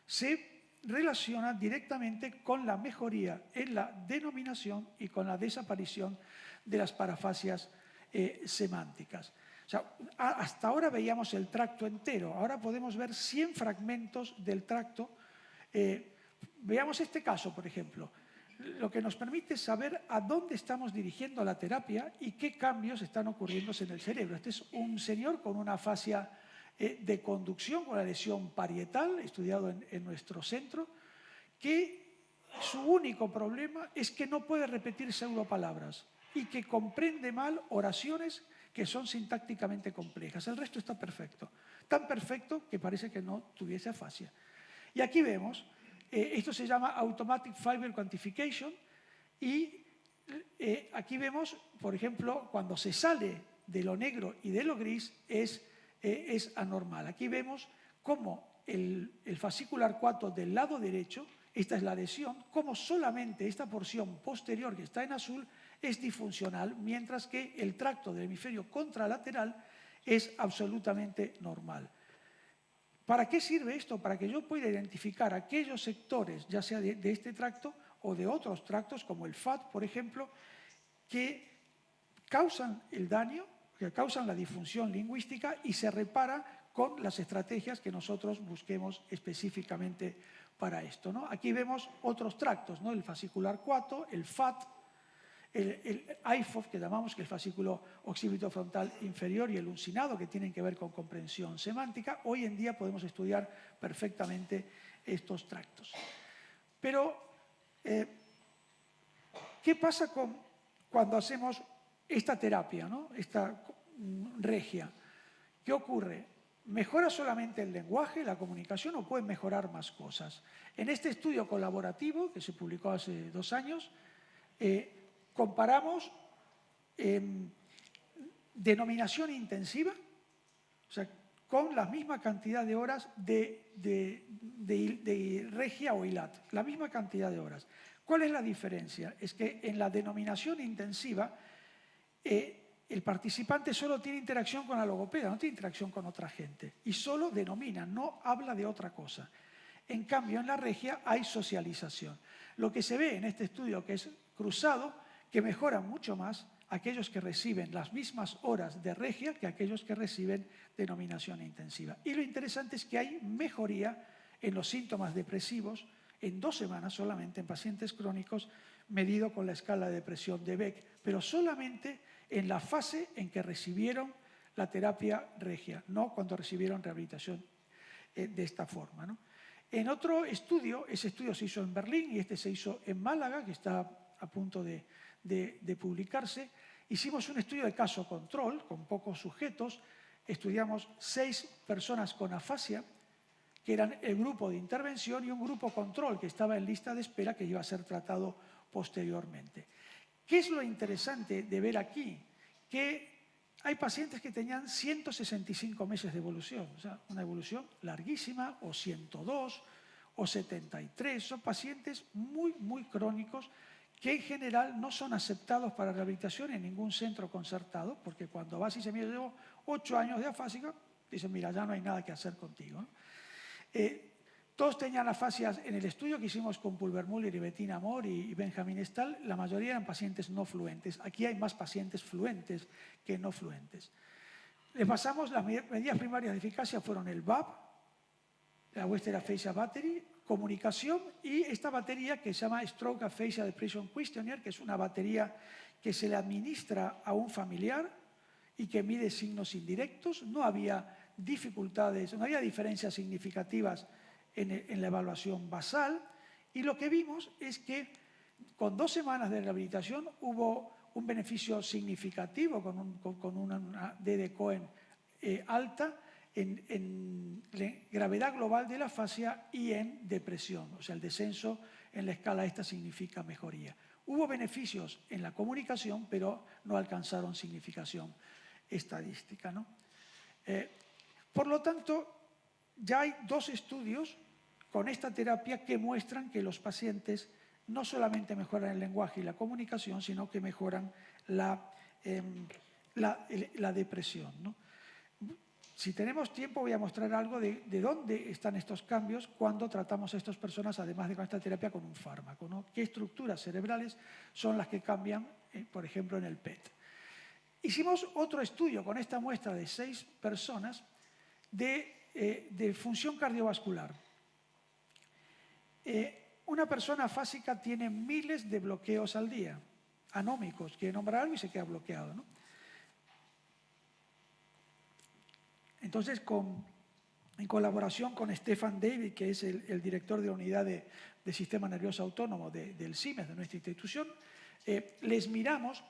se relaciona directamente con la mejoría en la denominación y con la desaparición de las parafasias semánticas. O sea, hasta ahora veíamos el tracto entero, ahora podemos ver 100 fragmentos del tracto. Veamos este caso, por ejemplo. lo que nos permite saber a dónde estamos dirigiendo la terapia y qué cambios están ocurriéndose en el cerebro. Este es un señor con una afasia de conducción, con la lesión parietal, estudiado en nuestro centro, que su único problema es que no puede repetir pseudopalabras y que comprende mal oraciones que son sintácticamente complejas. El resto está perfecto, tan perfecto que parece que no tuviese afasia. Y aquí vemos, esto se llama Automatic Fiber Quantification, y aquí vemos, por ejemplo, cuando se sale de lo negro y de lo gris es anormal. Aquí vemos cómo el fascicular 4 del lado derecho, esta es la lesión, cómo solamente esta porción posterior que está en azul es disfuncional, mientras que el tracto del hemisferio contralateral es absolutamente normal. ¿Para qué sirve esto? Para que yo pueda identificar aquellos sectores, ya sea de este tracto o de otros tractos, como el FAT, por ejemplo, que causan el daño, que causan la disfunción lingüística y se repara con las estrategias que nosotros busquemos específicamente para esto, ¿no? Aquí vemos otros tractos, ¿no? El fascicular 4, el FAT, el IFOF, que llamamos, que es el fascículo occipitofrontal inferior, y el uncinado, que tienen que ver con comprensión semántica. Hoy en día podemos estudiar perfectamente estos tractos. Pero, ¿qué pasa cuando hacemos esta terapia, ¿no? Esta regia? ¿Qué ocurre? ¿Mejora solamente el lenguaje, la comunicación, o pueden mejorar más cosas? En este estudio colaborativo, que se publicó hace 2 años, comparamos denominación intensiva, o sea, con la misma cantidad de horas de regia o ILAT, la misma cantidad de horas. ¿Cuál es la diferencia? Es que en la denominación intensiva el participante solo tiene interacción con la logopeda, no tiene interacción con otra gente, y solo denomina, no habla de otra cosa. En cambio, en la regia hay socialización. Lo que se ve en este estudio, que es cruzado, que mejoran mucho más aquellos que reciben las mismas horas de regia que aquellos que reciben denominación intensiva. Y lo interesante es que hay mejoría en los síntomas depresivos en 2 semanas solamente en pacientes crónicos, medido con la escala de depresión de Beck, pero solamente en la fase en que recibieron la terapia regia, no cuando recibieron rehabilitación de esta forma, ¿no? En otro estudio, ese estudio se hizo en Berlín y este se hizo en Málaga, que está a punto de publicarse. Hicimos un estudio de caso control con pocos sujetos, estudiamos 6 personas con afasia, que eran el grupo de intervención, y un grupo control que estaba en lista de espera, que iba a ser tratado posteriormente. ¿Qué es lo interesante de ver aquí? Que hay pacientes que tenían 165 meses de evolución, o sea, una evolución larguísima, o 102, o 73. Son pacientes muy, muy crónicos que en general no son aceptados para rehabilitación en ningún centro concertado, porque cuando vas y se mira, llevo 8 años de afásica, dicen, mira, ya no hay nada que hacer contigo, ¿no? Todos tenían afasias en el estudio que hicimos con Pulvermüller y Bettina Amor y Benjamin Stahl. La mayoría eran pacientes no fluentes. Aquí hay más pacientes fluentes que no fluentes. Les pasamos las medidas primarias de eficacia, fueron el VAB, la Western Aphasia Battery, comunicación, y esta batería que se llama Stroke Aphasia Depression Questionnaire, que es una batería que se le administra a un familiar y que mide signos indirectos. No había dificultades, no había diferencias significativas en la evaluación basal, y lo que vimos es que con 2 semanas de rehabilitación hubo un beneficio significativo con una D de Cohen alta en gravedad global de la afasia y en depresión, o sea, el descenso en la escala esta significa mejoría. Hubo beneficios en la comunicación, pero no alcanzaron significación estadística, ¿no? Por lo tanto, ya hay 2 estudios con esta terapia que muestran que los pacientes no solamente mejoran el lenguaje y la comunicación, sino que mejoran la depresión, ¿no? Si tenemos tiempo, voy a mostrar algo de dónde están estos cambios cuando tratamos a estas personas, además de con esta terapia, con un fármaco, ¿no? ¿Qué estructuras cerebrales son las que cambian, por ejemplo, en el PET? Hicimos otro estudio con esta muestra de 6 personas de función cardiovascular. una persona afásica tiene miles de bloqueos al día, anómicos, quiere nombrar algo y se queda bloqueado, ¿no? Entonces, en colaboración con Stefan David, que es el director de la unidad de sistema nervioso autónomo del CIMES, de nuestra institución, les miramos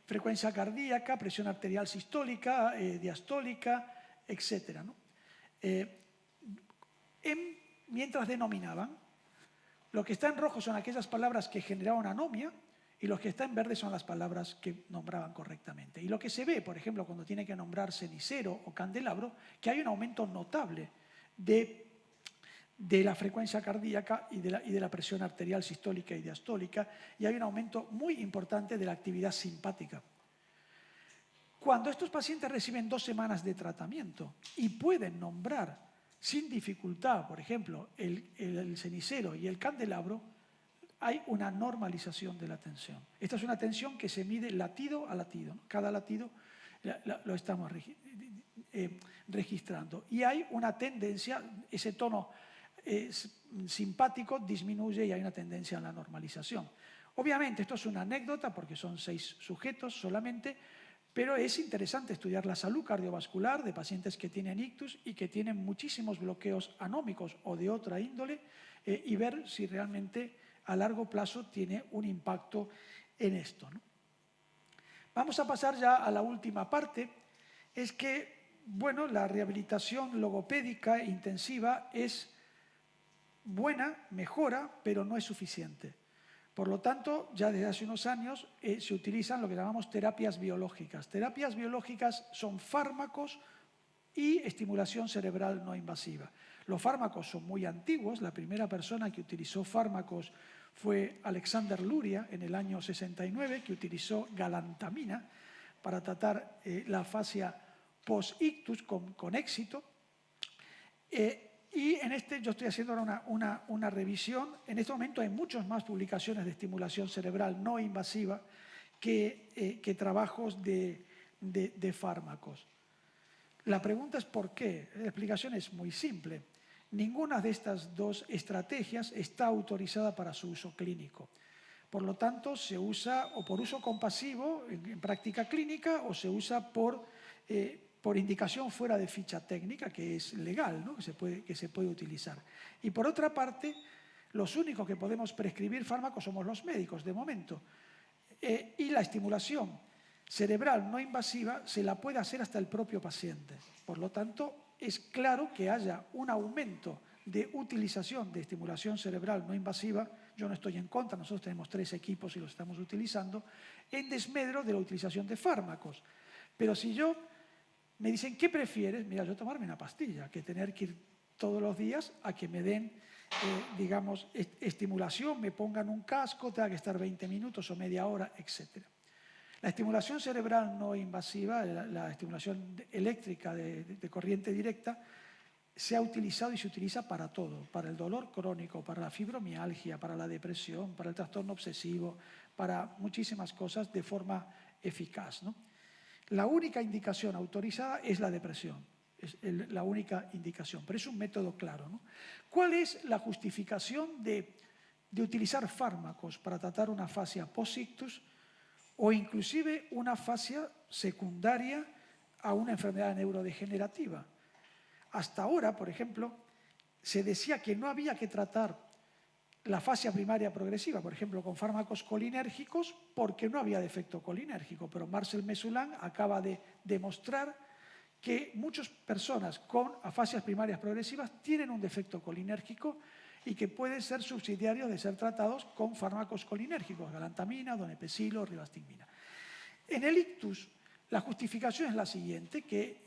frecuencia cardíaca, presión arterial sistólica, diastólica, etc., ¿no? Mientras denominaban, lo que está en rojo son aquellas palabras que generaban anomia y los que están en verde son las palabras que nombraban correctamente. Y lo que se ve, por ejemplo, cuando tiene que nombrar cenicero o candelabro, que hay un aumento notable de la frecuencia cardíaca y de la presión arterial sistólica y diastólica, y hay un aumento muy importante de la actividad simpática. Cuando estos pacientes reciben 2 semanas de tratamiento y pueden nombrar sin dificultad, por ejemplo, el cenicero y el candelabro, hay una normalización de la tensión. Esta es una tensión que se mide latido a latido, ¿no? Cada latido lo estamos registrando. Y hay una tendencia, ese tono simpático disminuye y hay una tendencia a la normalización. Obviamente esto es una anécdota porque son 6 sujetos solamente, pero es interesante estudiar la salud cardiovascular de pacientes que tienen ictus y que tienen muchísimos bloqueos anómicos o de otra índole y ver si realmente a largo plazo tiene un impacto en esto, ¿no? Vamos a pasar ya a la última parte. Es que, bueno, la rehabilitación logopédica intensiva es buena, mejora, pero no es suficiente. Por lo tanto, ya desde hace unos años se utilizan lo que llamamos terapias biológicas. Terapias biológicas son fármacos y estimulación cerebral no invasiva. Los fármacos son muy antiguos. La primera persona que utilizó fármacos fue Alexander Luria en el año 69, que utilizó galantamina para tratar la afasia post-ictus con éxito. Y yo estoy haciendo ahora una revisión. En este momento hay muchas más publicaciones de estimulación cerebral no invasiva que trabajos de fármacos. La pregunta es ¿por qué? La explicación es muy simple. Ninguna de estas 2 estrategias está autorizada para su uso clínico. Por lo tanto, se usa o por uso compasivo en práctica clínica o se usa por indicación fuera de ficha técnica, que es legal, ¿no? que se puede utilizar. Y por otra parte, los únicos que podemos prescribir fármacos somos los médicos, de momento. Y la estimulación cerebral no invasiva se la puede hacer hasta el propio paciente. Por lo tanto, es claro que haya un aumento de utilización de estimulación cerebral no invasiva. Yo no estoy en contra, nosotros tenemos 3 equipos y los estamos utilizando, en desmedro de la utilización de fármacos. Pero si me dicen, ¿qué prefieres? Mira, yo tomarme una pastilla que tener que ir todos los días a que me den, digamos, estimulación, me pongan un casco, tenga que estar 20 minutos o media hora, etc. La estimulación cerebral no invasiva, la estimulación eléctrica de corriente directa, se ha utilizado y se utiliza para todo, para el dolor crónico, para la fibromialgia, para la depresión, para el trastorno obsesivo, para muchísimas cosas de forma eficaz, ¿no? La única indicación autorizada es la depresión, es la única indicación, pero es un método claro, ¿no? ¿Cuál es la justificación de utilizar fármacos para tratar una afasia post-ictus o inclusive una afasia secundaria a una enfermedad neurodegenerativa? Hasta ahora, por ejemplo, se decía que no había que tratar la afasia primaria progresiva, por ejemplo, con fármacos colinérgicos, porque no había defecto colinérgico. Pero Marcel Mesulan acaba de demostrar que muchas personas con afasias primarias progresivas tienen un defecto colinérgico y que pueden ser subsidiarios de ser tratados con fármacos colinérgicos, galantamina, donepezilo, rivastigmina. En el ictus, la justificación es la siguiente, que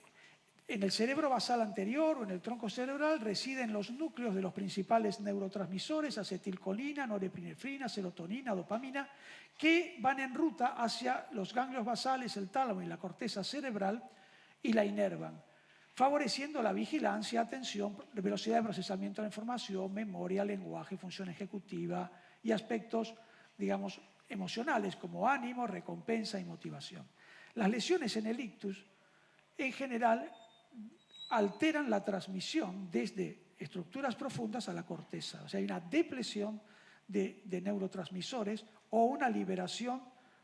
en el cerebro basal anterior o en el tronco cerebral residen los núcleos de los principales neurotransmisores, acetilcolina, norepinefrina, serotonina, dopamina, que van en ruta hacia los ganglios basales, el tálamo y la corteza cerebral y la inervan, favoreciendo la vigilancia, atención, velocidad de procesamiento de la información, memoria, lenguaje, función ejecutiva y aspectos, digamos, emocionales como ánimo, recompensa y motivación. Las lesiones en el ictus, en general, alteran la transmisión desde estructuras profundas a la corteza. O sea, hay una depresión de neurotransmisores o una liberación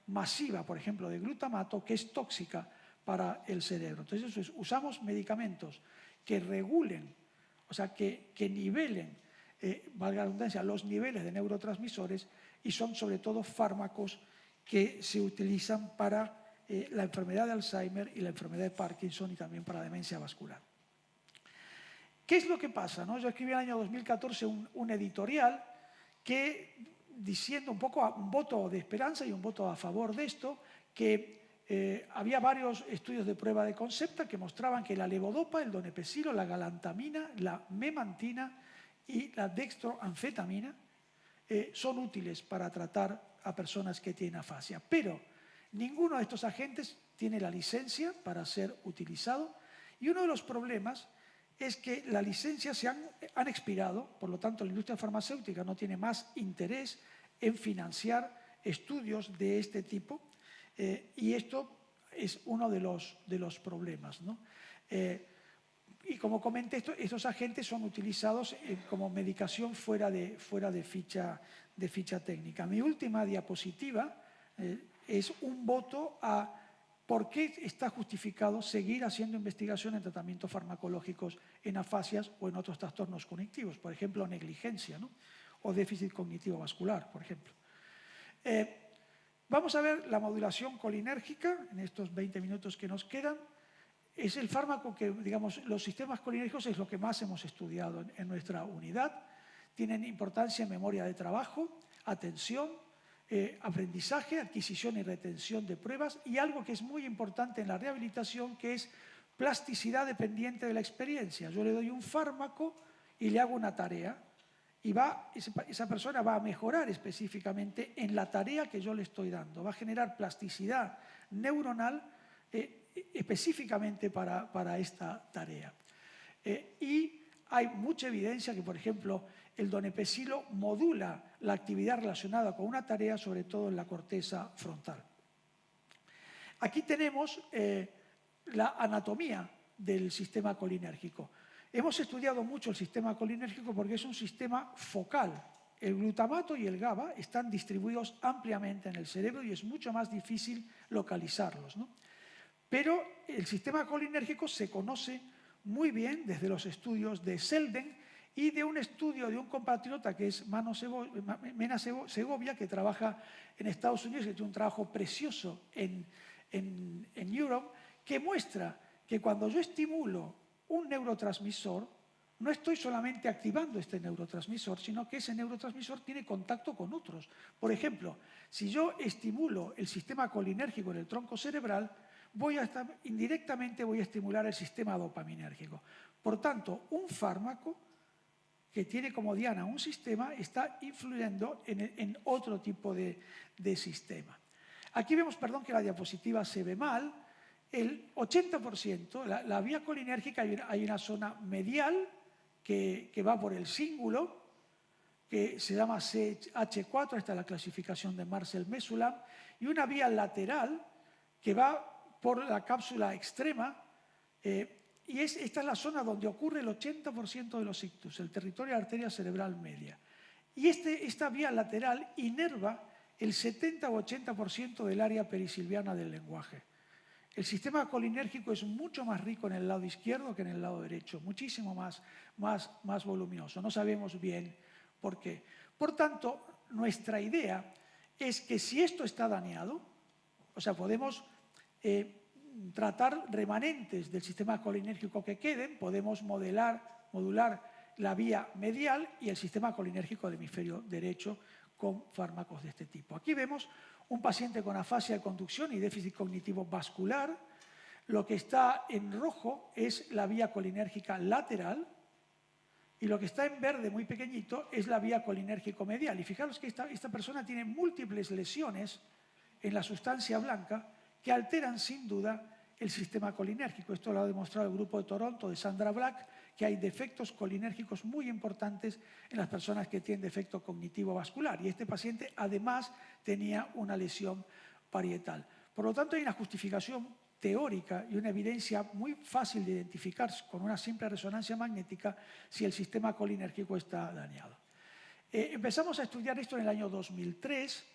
masiva, por ejemplo, de glutamato, que es tóxica para el cerebro. Entonces, usamos medicamentos que regulen, o sea, que nivelen, valga la redundancia, los niveles de neurotransmisores, y son sobre todo fármacos que se utilizan para la enfermedad de Alzheimer y la enfermedad de Parkinson y también para la demencia vascular. ¿Qué es lo que pasa, no? Yo escribí en el año 2014 un editorial que, diciendo un poco un voto de esperanza y un voto a favor de esto, que había varios estudios de prueba de concepto que mostraban que la levodopa, el donepezilo, la galantamina, la memantina y la dextroanfetamina son útiles para tratar a personas que tienen afasia. Pero ninguno de estos agentes tiene la licencia para ser utilizado, y uno de los problemas es que las licencias han expirado, por lo tanto la industria farmacéutica no tiene más interés en financiar estudios de este tipo, y esto es uno de los problemas, ¿no? Y como comenté, estos agentes son utilizados como medicación fuera de ficha técnica. Mi última diapositiva es un voto a por qué está justificado seguir haciendo investigación en tratamientos farmacológicos en afasias o en otros trastornos cognitivos, por ejemplo, negligencia, ¿no? O déficit cognitivo vascular, por ejemplo. Vamos a ver la modulación colinérgica en estos 20 minutos que nos quedan. Es el fármaco que, digamos, los sistemas colinérgicos es lo que más hemos estudiado en nuestra unidad. Tienen importancia en memoria de trabajo, atención, aprendizaje, adquisición y retención de pruebas, y algo que es muy importante en la rehabilitación, que es plasticidad dependiente de la experiencia. Yo le doy un fármaco y le hago una tarea, y esa persona va a mejorar específicamente en la tarea que yo le estoy dando. Va a generar plasticidad neuronal específicamente para esta tarea. Y hay mucha evidencia que, por ejemplo, el donepezilo modula la actividad relacionada con una tarea, sobre todo en la corteza frontal. Aquí tenemos la anatomía del sistema colinérgico. Hemos estudiado mucho el sistema colinérgico porque es un sistema focal. El glutamato y el GABA están distribuidos ampliamente en el cerebro y es mucho más difícil localizarlos, ¿no? Pero el sistema colinérgico se conoce muy bien desde los estudios de Selden y de un estudio de un compatriota que es Mena Segovia, que trabaja en Estados Unidos, que tiene un trabajo precioso en Europe, que muestra que cuando yo estimulo un neurotransmisor, no estoy solamente activando este neurotransmisor, sino que ese neurotransmisor tiene contacto con otros. Por ejemplo, si yo estimulo el sistema colinérgico en el tronco cerebral, indirectamente voy a estimular el sistema dopaminérgico. Por tanto, un fármaco que tiene como diana un sistema está influyendo en otro tipo de sistema. Aquí vemos, perdón, que la diapositiva se ve mal. El 80%, la vía colinérgica, hay una zona medial que va por el cíngulo, que se llama CH4, esta es la clasificación de Marcel Mesulam, y una vía lateral que va por la cápsula extrema, y esta es la zona donde ocurre el 80% de los ictus, el territorio de la arteria cerebral media. Y esta vía lateral inerva el 70 o 80% del área perisilviana del lenguaje. El sistema colinérgico es mucho más rico en el lado izquierdo que en el lado derecho, muchísimo más voluminoso. No sabemos bien por qué. Por tanto, nuestra idea es que si esto está dañado, o sea, podemos tratar remanentes del sistema colinérgico que queden, podemos modular la vía medial y el sistema colinérgico del hemisferio derecho con fármacos de este tipo. Aquí vemos un paciente con afasia de conducción y déficit cognitivo vascular. Lo que está en rojo es la vía colinérgica lateral y lo que está en verde, muy pequeñito, es la vía colinérgico medial. Y fijaros que esta persona tiene múltiples lesiones en la sustancia blanca que alteran sin duda el sistema colinérgico. Esto lo ha demostrado el grupo de Toronto de Sandra Black, que hay defectos colinérgicos muy importantes en las personas que tienen defecto cognitivo vascular. Y este paciente además tenía una lesión parietal. Por lo tanto, hay una justificación teórica y una evidencia muy fácil de identificar con una simple resonancia magnética si el sistema colinérgico está dañado. Empezamos a estudiar esto en el año 2003.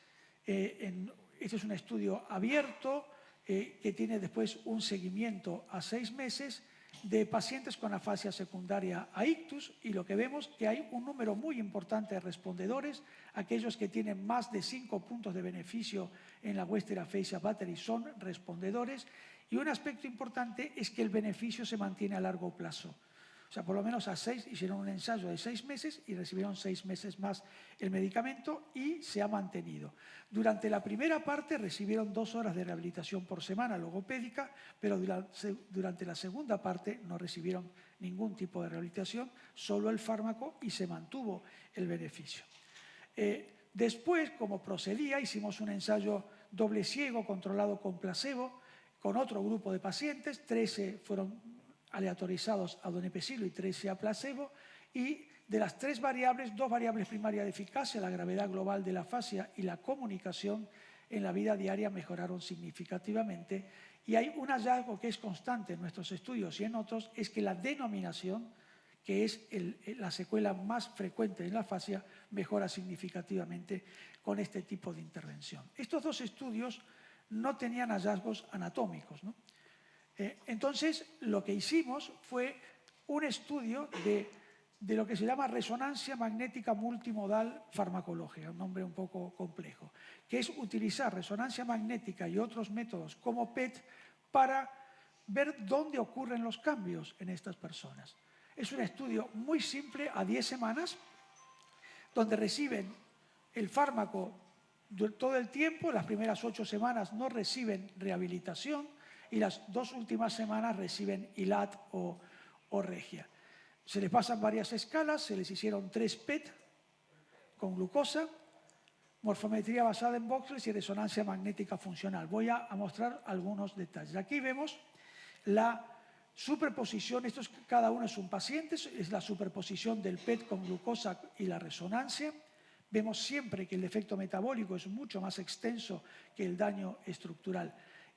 Este es un estudio abierto que tiene después un seguimiento a 6 meses de pacientes con afasia secundaria a ictus, y lo que vemos es que hay un número muy importante de respondedores. Aquellos que tienen más de 5 puntos de beneficio en la Western Aphasia Battery son respondedores, y un aspecto importante es que el beneficio se mantiene a largo plazo. O sea, por lo menos hicieron un ensayo de 6 meses y recibieron 6 meses más el medicamento y se ha mantenido. Durante la primera parte recibieron 2 horas de rehabilitación por semana logopédica, pero durante la segunda parte no recibieron ningún tipo de rehabilitación, solo el fármaco, y se mantuvo el beneficio. Después, como procedía, hicimos un ensayo doble ciego controlado con placebo con otro grupo de pacientes. 13 fueron aleatorizados a donepezilo y 13 a placebo, y de las 3 variables, 2 variables primarias de eficacia, la gravedad global de la afasia y la comunicación en la vida diaria, mejoraron significativamente. Y hay un hallazgo que es constante en nuestros estudios y en otros, es que la denominación, que es la secuela más frecuente en la afasia, mejora significativamente con este tipo de intervención. Estos 2 estudios no tenían hallazgos anatómicos, ¿no? Entonces, lo que hicimos fue un estudio de lo que se llama resonancia magnética multimodal farmacológica, un nombre un poco complejo, que es utilizar resonancia magnética y otros métodos como PET para ver dónde ocurren los cambios en estas personas. Es un estudio muy simple, a 10 semanas, donde reciben el fármaco todo el tiempo. Las primeras 8 semanas no reciben rehabilitación, y las 2 últimas semanas reciben ILAT o regia. Se les pasan varias escalas, se les hicieron 3 PET con glucosa, morfometría basada en voxels y resonancia magnética funcional. Voy a mostrar algunos detalles. Aquí vemos la superposición, cada uno es un paciente, es la superposición del PET con glucosa y la resonancia. Vemos siempre que el defecto metabólico es mucho más extenso que el daño estructural.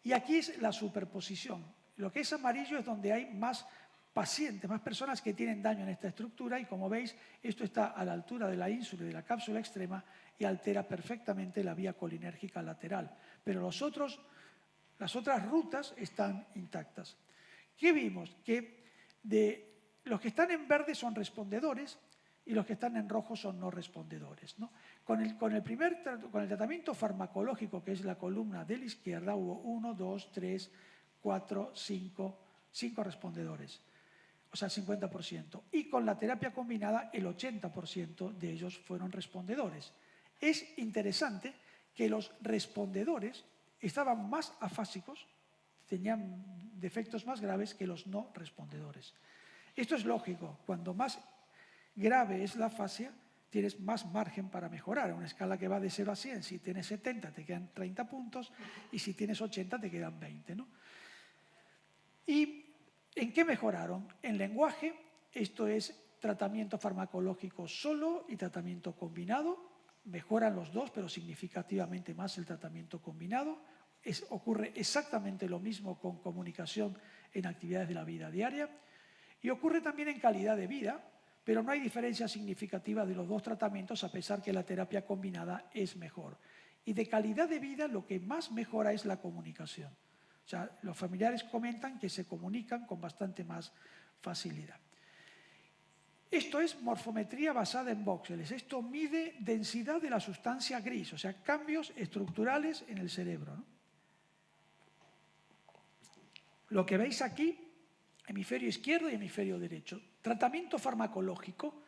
Y aquí es la superposición. Lo que es amarillo es donde hay más pacientes, más personas que tienen daño en esta estructura, y como veis, esto está a la altura de la ínsula y de la cápsula extrema y altera perfectamente la vía colinérgica lateral. Pero las otras rutas están intactas. ¿Qué vimos? Que los que están en verde son respondedores y los que están en rojo son no respondedores, ¿no? Con el tratamiento farmacológico, que es la columna de la izquierda, hubo 1, 2, 3, 4, 5 respondedores, o sea, 50%. Y con la terapia combinada, el 80% de ellos fueron respondedores. Es interesante que los respondedores estaban más afásicos, tenían defectos más graves que los no respondedores. Esto es lógico. Cuando más grave es la afasia, tienes más margen para mejorar. En una escala que va de 0 a 100, si tienes 70 te quedan 30 puntos, y si tienes 80 te quedan 20, ¿no? ¿Y en qué mejoraron? En lenguaje. Esto es tratamiento farmacológico solo y tratamiento combinado. Mejoran los dos, pero significativamente más el tratamiento combinado. Ocurre exactamente lo mismo con comunicación en actividades de la vida diaria. Y ocurre también en calidad de vida, pero no hay diferencia significativa de los 2 tratamientos, a pesar que la terapia combinada es mejor. Y de calidad de vida, lo que más mejora es la comunicación. O sea, los familiares comentan que se comunican con bastante más facilidad. Esto es morfometría basada en voxeles. Esto mide densidad de la sustancia gris, o sea, cambios estructurales en el cerebro, ¿no? Lo que veis aquí, hemisferio izquierdo y hemisferio derecho. Tratamiento farmacológico,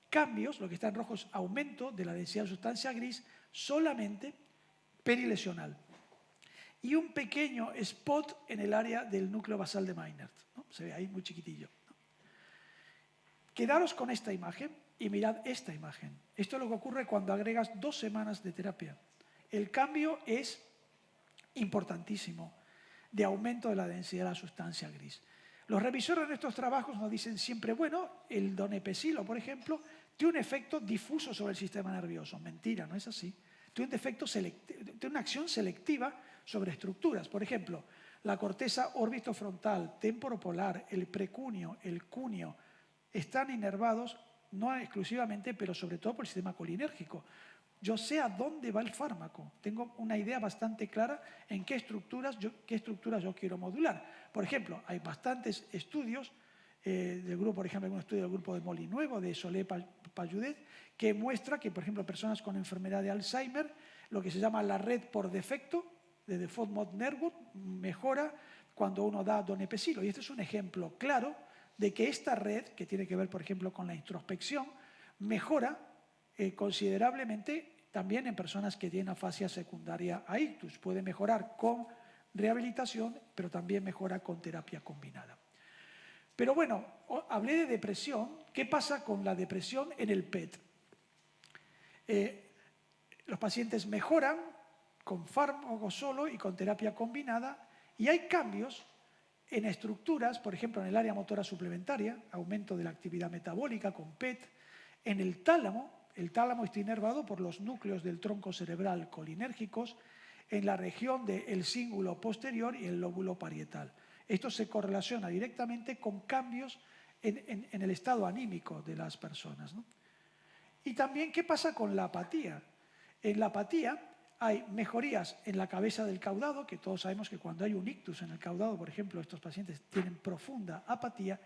cambios, lo que está en rojo es aumento de la densidad de sustancia gris, solamente perilesional. Y un pequeño spot en el área del núcleo basal de Maynard, ¿no? Se ve ahí muy chiquitillo, ¿no? Quedaros con esta imagen y mirad esta imagen. Esto es lo que ocurre cuando agregas 2 semanas de terapia. El cambio es importantísimo de aumento de la densidad de la sustancia gris. Los revisores de nuestros trabajos nos dicen siempre, bueno, el donepezilo, por ejemplo, tiene un efecto difuso sobre el sistema nervioso. Mentira, no es así. Tiene una acción selectiva sobre estructuras. Por ejemplo, la corteza orbitofrontal, temporopolar, el precunio, el cunio, están inervados no exclusivamente, pero sobre todo por el sistema colinérgico. Yo sé a dónde va el fármaco, tengo una idea bastante clara en qué estructuras yo quiero modular. Por ejemplo, hay bastantes estudios del grupo, por ejemplo, un estudio del grupo de Molinuevo, de Solé Payudet, que muestra que, por ejemplo, personas con enfermedad de Alzheimer, lo que se llama la red por defecto, de Default Mode Network, mejora cuando uno da donepezilo. Y este es un ejemplo claro de que esta red, que tiene que ver, por ejemplo, con la introspección, mejora considerablemente también en personas que tienen afasia secundaria a ictus. Puede mejorar con rehabilitación, pero también mejora con terapia combinada. Pero bueno, hablé de depresión. ¿Qué pasa con la depresión en el PET? Los pacientes mejoran con fármaco solo y con terapia combinada, y hay cambios en estructuras, por ejemplo, en el área motora suplementaria, aumento de la actividad metabólica con PET, en el tálamo está inervado por los núcleos del tronco cerebral colinérgicos, en la región del cíngulo posterior y el lóbulo parietal. Esto se correlaciona directamente con cambios en el estado anímico de las personas, ¿no? Y también, ¿qué pasa con la apatía? En la apatía hay mejorías en la cabeza del caudado, que todos sabemos que cuando hay un ictus en el caudado, por ejemplo, estos pacientes tienen profunda apatía,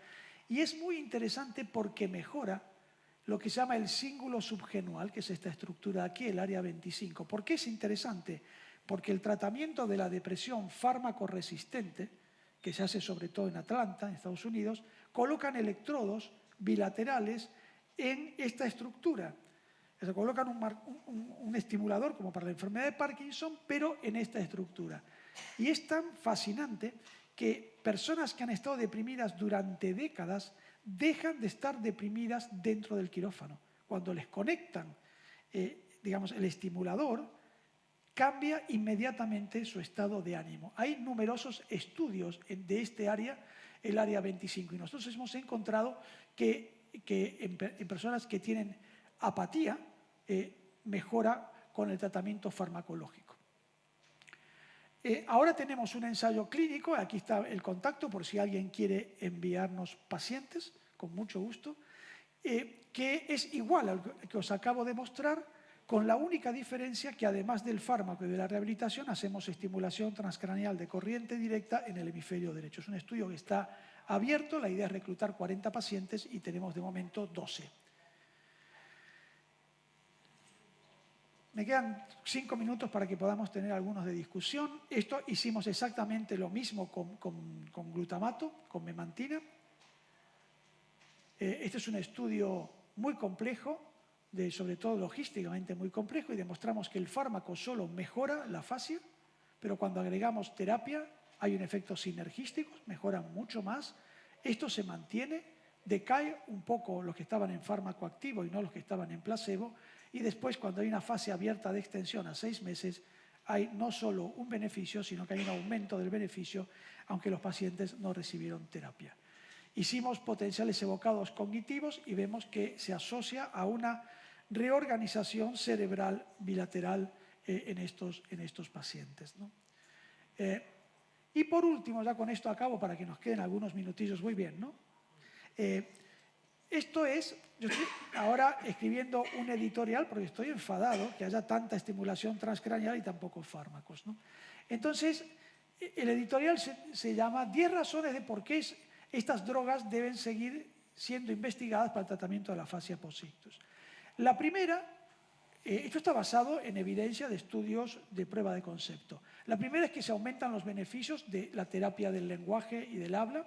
y es muy interesante porque mejora lo que se llama el cíngulo subgenual, que es esta estructura de aquí, el área 25. ¿Por qué es interesante? Porque el tratamiento de la depresión fármaco resistente, que se hace sobre todo en Atlanta, en Estados Unidos, colocan electrodos bilaterales en esta estructura. Se colocan un estimulador como para la enfermedad de Parkinson, pero en esta estructura. Y es tan fascinante que personas que han estado deprimidas durante décadas dejan de estar deprimidas dentro del quirófano. Cuando les conectan, digamos, el estimulador, cambia inmediatamente su estado de ánimo. Hay numerosos estudios de este área, el área 25, y nosotros hemos encontrado que en personas que tienen apatía, mejora con el tratamiento farmacológico. Ahora tenemos un ensayo clínico, aquí está el contacto por si alguien quiere enviarnos pacientes, con mucho gusto, que es igual al que os acabo de mostrar, con la única diferencia que además del fármaco y de la rehabilitación hacemos estimulación transcraneal de corriente directa en el hemisferio derecho. Es un estudio que está abierto, la idea es reclutar 40 pacientes y tenemos de momento 12. Me quedan 5 minutos para que podamos tener algunos de discusión. Esto hicimos exactamente lo mismo con glutamato, con memantina. Este es un estudio muy complejo, sobre todo logísticamente muy complejo, y demostramos que el fármaco solo mejora la afasia, pero cuando agregamos terapia hay un efecto sinergístico, mejora mucho más. Esto se mantiene, decae un poco los que estaban en fármaco activo y no los que estaban en placebo, y después, cuando hay una fase abierta de extensión a 6 meses, hay no solo un beneficio, sino que hay un aumento del beneficio, aunque los pacientes no recibieron terapia. Hicimos potenciales evocados cognitivos y vemos que se asocia a una reorganización cerebral bilateral en estos pacientes, ¿no? Y por último, ya con esto acabo para que nos queden algunos minutillos muy bien, ¿no? Esto es, yo estoy ahora escribiendo un editorial porque estoy enfadado que haya tanta estimulación transcraneal y tan pocos fármacos, ¿no? Entonces, el editorial se llama 10 razones de por qué estas drogas deben seguir siendo investigadas para el tratamiento de la afasia post-ictus. La primera, esto está basado en evidencia de estudios de prueba de concepto. La primera es que se aumentan los beneficios de la terapia del lenguaje y del habla.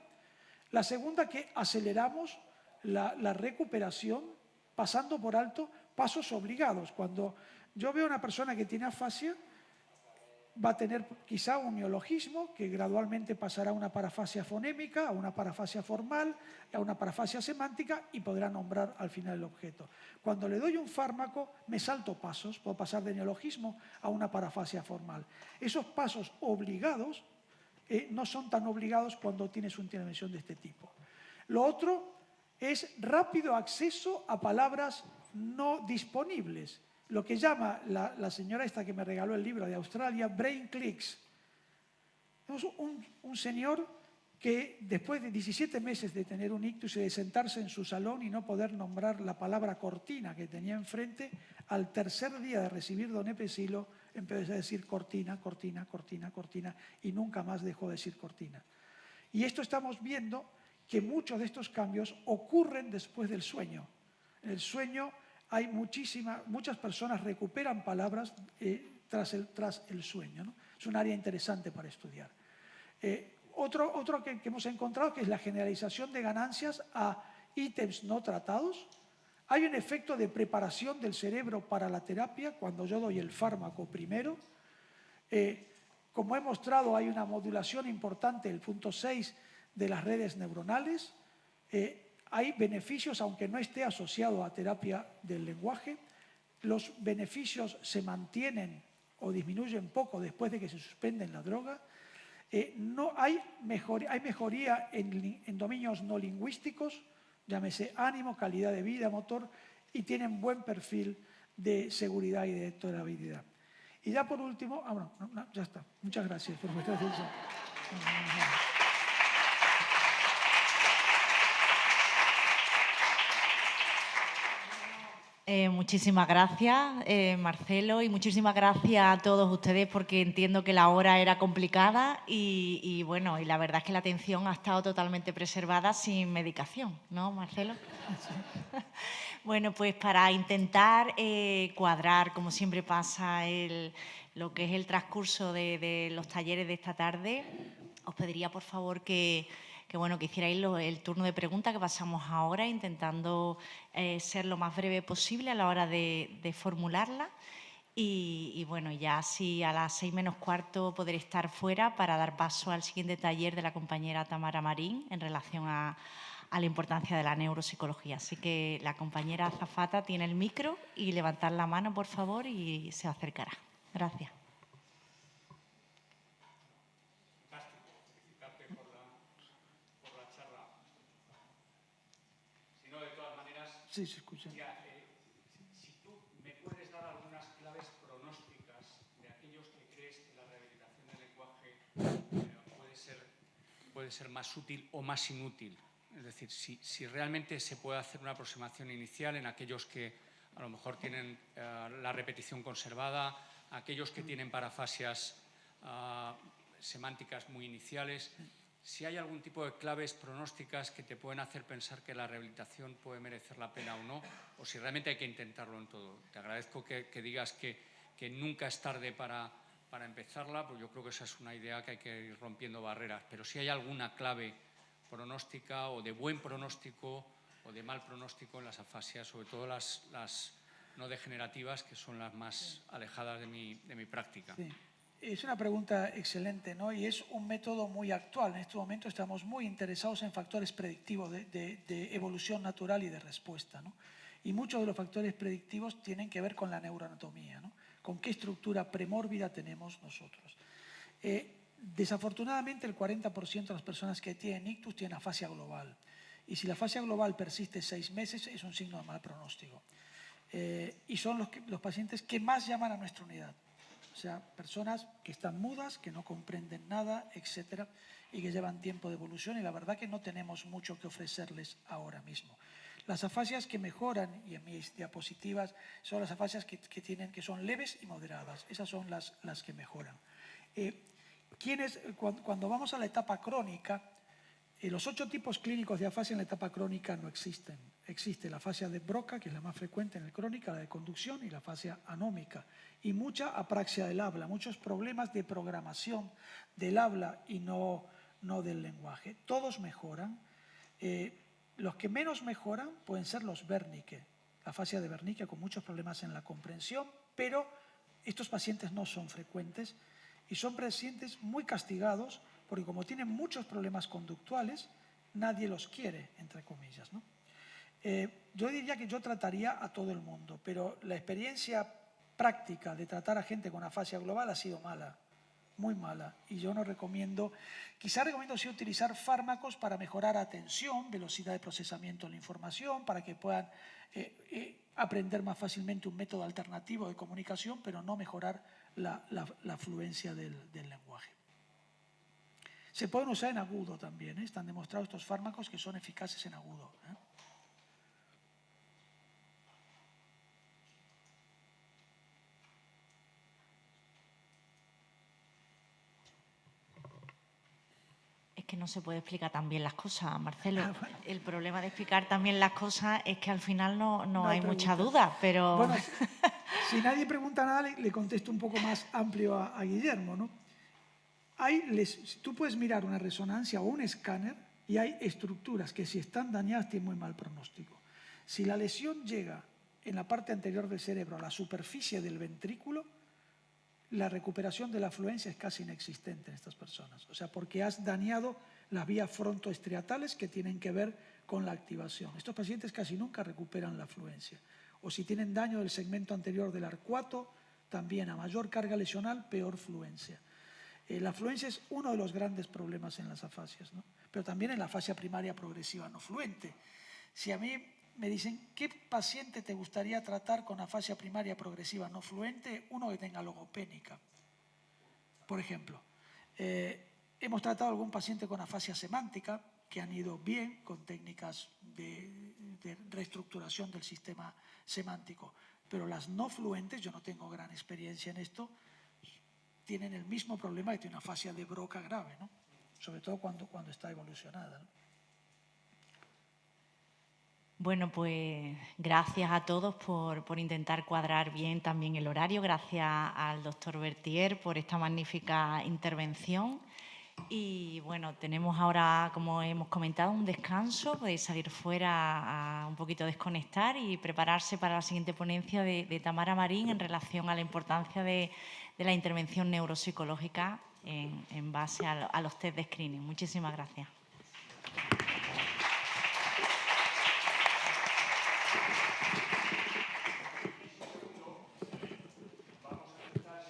La segunda, que aceleramos la recuperación pasando por alto pasos obligados. Cuando yo veo a una persona que tiene afasia, va a tener quizá un neologismo que gradualmente pasará a una parafasia fonémica, a una parafasia formal, a una parafasia semántica y podrá nombrar al final el objeto. Cuando le doy un fármaco, me salto pasos, puedo pasar de neologismo a una parafasia formal. Esos pasos obligados no son tan obligados cuando tienes una intervención de este tipo. Lo otro es rápido acceso a palabras no disponibles. Lo que llama la señora esta que me regaló el libro de Australia, brain clicks. Tenemos un señor que después de 17 meses de tener un ictus y de sentarse en su salón y no poder nombrar la palabra cortina que tenía enfrente, al tercer día de recibir don Epesilo empezó a decir cortina, cortina, cortina, cortina, y nunca más dejó de decir cortina. Y esto estamos viendo que muchos de estos cambios ocurren después del sueño. En el sueño hay muchas personas recuperan palabras tras el sueño, ¿no? Es un área interesante para estudiar. Otro que hemos encontrado, que es la generalización de ganancias a ítems no tratados. Hay un efecto de preparación del cerebro para la terapia cuando yo doy el fármaco primero. Como he mostrado, hay una modulación importante, el punto 6, de las redes neuronales. Hay beneficios, aunque no esté asociado a terapia del lenguaje. Los beneficios se mantienen o disminuyen poco después de que se suspenden la droga. Hay mejoría en dominios no lingüísticos, llámese ánimo, calidad de vida, motor, y tienen buen perfil de seguridad y de tolerabilidad. Y ya por último, ya está. Muchas gracias por vuestra atención. Muchísimas gracias, Marcelo, y muchísimas gracias a todos ustedes porque entiendo que la hora era complicada y bueno, y la verdad es que la atención ha estado totalmente preservada sin medicación, ¿no, Marcelo? Sí. Bueno, pues para intentar cuadrar, como siempre pasa, lo que es el transcurso de los talleres de esta tarde, os pediría por favor que hicierais el turno de preguntas que pasamos ahora, intentando ser lo más breve posible a la hora de formularla. Y bueno, ya así a las 6:45 podré estar fuera para dar paso al siguiente taller de la compañera Tamara Marín en relación a la importancia de la neuropsicología. Así que la compañera azafata tiene el micro y levantar la mano, por favor, y se acercará. Gracias. Sí, se escucha. Si tú me puedes dar algunas claves pronósticas de aquellos que crees que la rehabilitación del lenguaje puede ser más útil o más inútil. Es decir, si realmente se puede hacer una aproximación inicial en aquellos que a lo mejor tienen la repetición conservada, aquellos que tienen parafasias semánticas muy iniciales. Si hay algún tipo de claves pronósticas que te pueden hacer pensar que la rehabilitación puede merecer la pena o no, o si realmente hay que intentarlo en todo. Te agradezco que digas que nunca es tarde para empezarla, pues yo creo que esa es una idea que hay que ir rompiendo barreras. Pero si hay alguna clave pronóstica o de buen pronóstico o de mal pronóstico en las afasias, sobre todo las no degenerativas, que son las más alejadas de mi práctica. Sí. Es una pregunta excelente, ¿no? Y es un método muy actual. En este momento estamos muy interesados en factores predictivos de evolución natural y de respuesta, ¿no? Y muchos de los factores predictivos tienen que ver con la neuroanatomía, ¿no? Con qué estructura premórbida tenemos nosotros. Desafortunadamente, el 40% de las personas que tienen ictus tienen afasia global. Y si la afasia global persiste 6 meses, es un signo de mal pronóstico. Y son los pacientes que más llaman a nuestra unidad. O sea, personas que están mudas, que no comprenden nada, etcétera, y que llevan tiempo de evolución, y la verdad que no tenemos mucho que ofrecerles ahora mismo. Las afasias que mejoran, y en mis diapositivas, son las afasias que son leves y moderadas. Esas son las que mejoran. Cuando vamos a la etapa crónica, los 8 tipos clínicos de afasia en la etapa crónica no existen. Existe la afasia de Broca, que es la más frecuente en el crónica, la de conducción, y la afasia anómica. Y mucha apraxia del habla, muchos problemas de programación del habla y no del lenguaje. Todos mejoran. Los que menos mejoran pueden ser los Wernicke, la afasia de Wernicke con muchos problemas en la comprensión, pero estos pacientes no son frecuentes y son pacientes muy castigados porque como tienen muchos problemas conductuales, nadie los quiere, entre comillas, ¿no? Yo diría que yo trataría a todo el mundo, pero la experiencia práctica de tratar a gente con afasia global ha sido mala, muy mala, y yo no recomiendo, quizá recomiendo sí utilizar fármacos para mejorar atención, velocidad de procesamiento de la información, para que puedan aprender más fácilmente un método alternativo de comunicación, pero no mejorar la fluencia del lenguaje. Se pueden usar en agudo también, ¿eh? Están demostrados estos fármacos que son eficaces en agudo, ¿eh? Es que no se puede explicar tan bien las cosas, Marcelo. El problema de explicar también las cosas es que al final no hay mucha duda, pero... Bueno, si nadie pregunta nada, le contesto un poco más amplio a Guillermo, ¿no? Tú puedes mirar una resonancia o un escáner y hay estructuras que si están dañadas tienen muy mal pronóstico. Si la lesión llega en la parte anterior del cerebro a la superficie del ventrículo, la recuperación de la afluencia es casi inexistente en estas personas. O sea, porque has dañado las vías frontoestriatales que tienen que ver con la activación. Estos pacientes casi nunca recuperan la afluencia. O si tienen daño del segmento anterior del arcuato, también a mayor carga lesional, peor fluencia. La fluencia es uno de los grandes problemas en las afasias, ¿no? Pero también en la afasia primaria progresiva no fluente. Si a mí me dicen, ¿qué paciente te gustaría tratar con afasia primaria progresiva no fluente? Uno que tenga logopénica, por ejemplo. Hemos tratado a algún paciente con afasia semántica que han ido bien con técnicas de reestructuración del sistema semántico, pero las no fluentes, yo no tengo gran experiencia en esto, tienen el mismo problema que tiene una afasia de Broca grave, ¿no? Sobre todo cuando está evolucionada, ¿no? Bueno, pues gracias a todos por intentar cuadrar bien también el horario. Gracias al doctor Bertier por esta magnífica intervención. Y bueno, tenemos ahora, como hemos comentado, un descanso. Podéis salir fuera a un poquito desconectar y prepararse para la siguiente ponencia de Tamara Marín en relación a la importancia de la intervención neuropsicológica en base a los test de screening. Muchísimas gracias.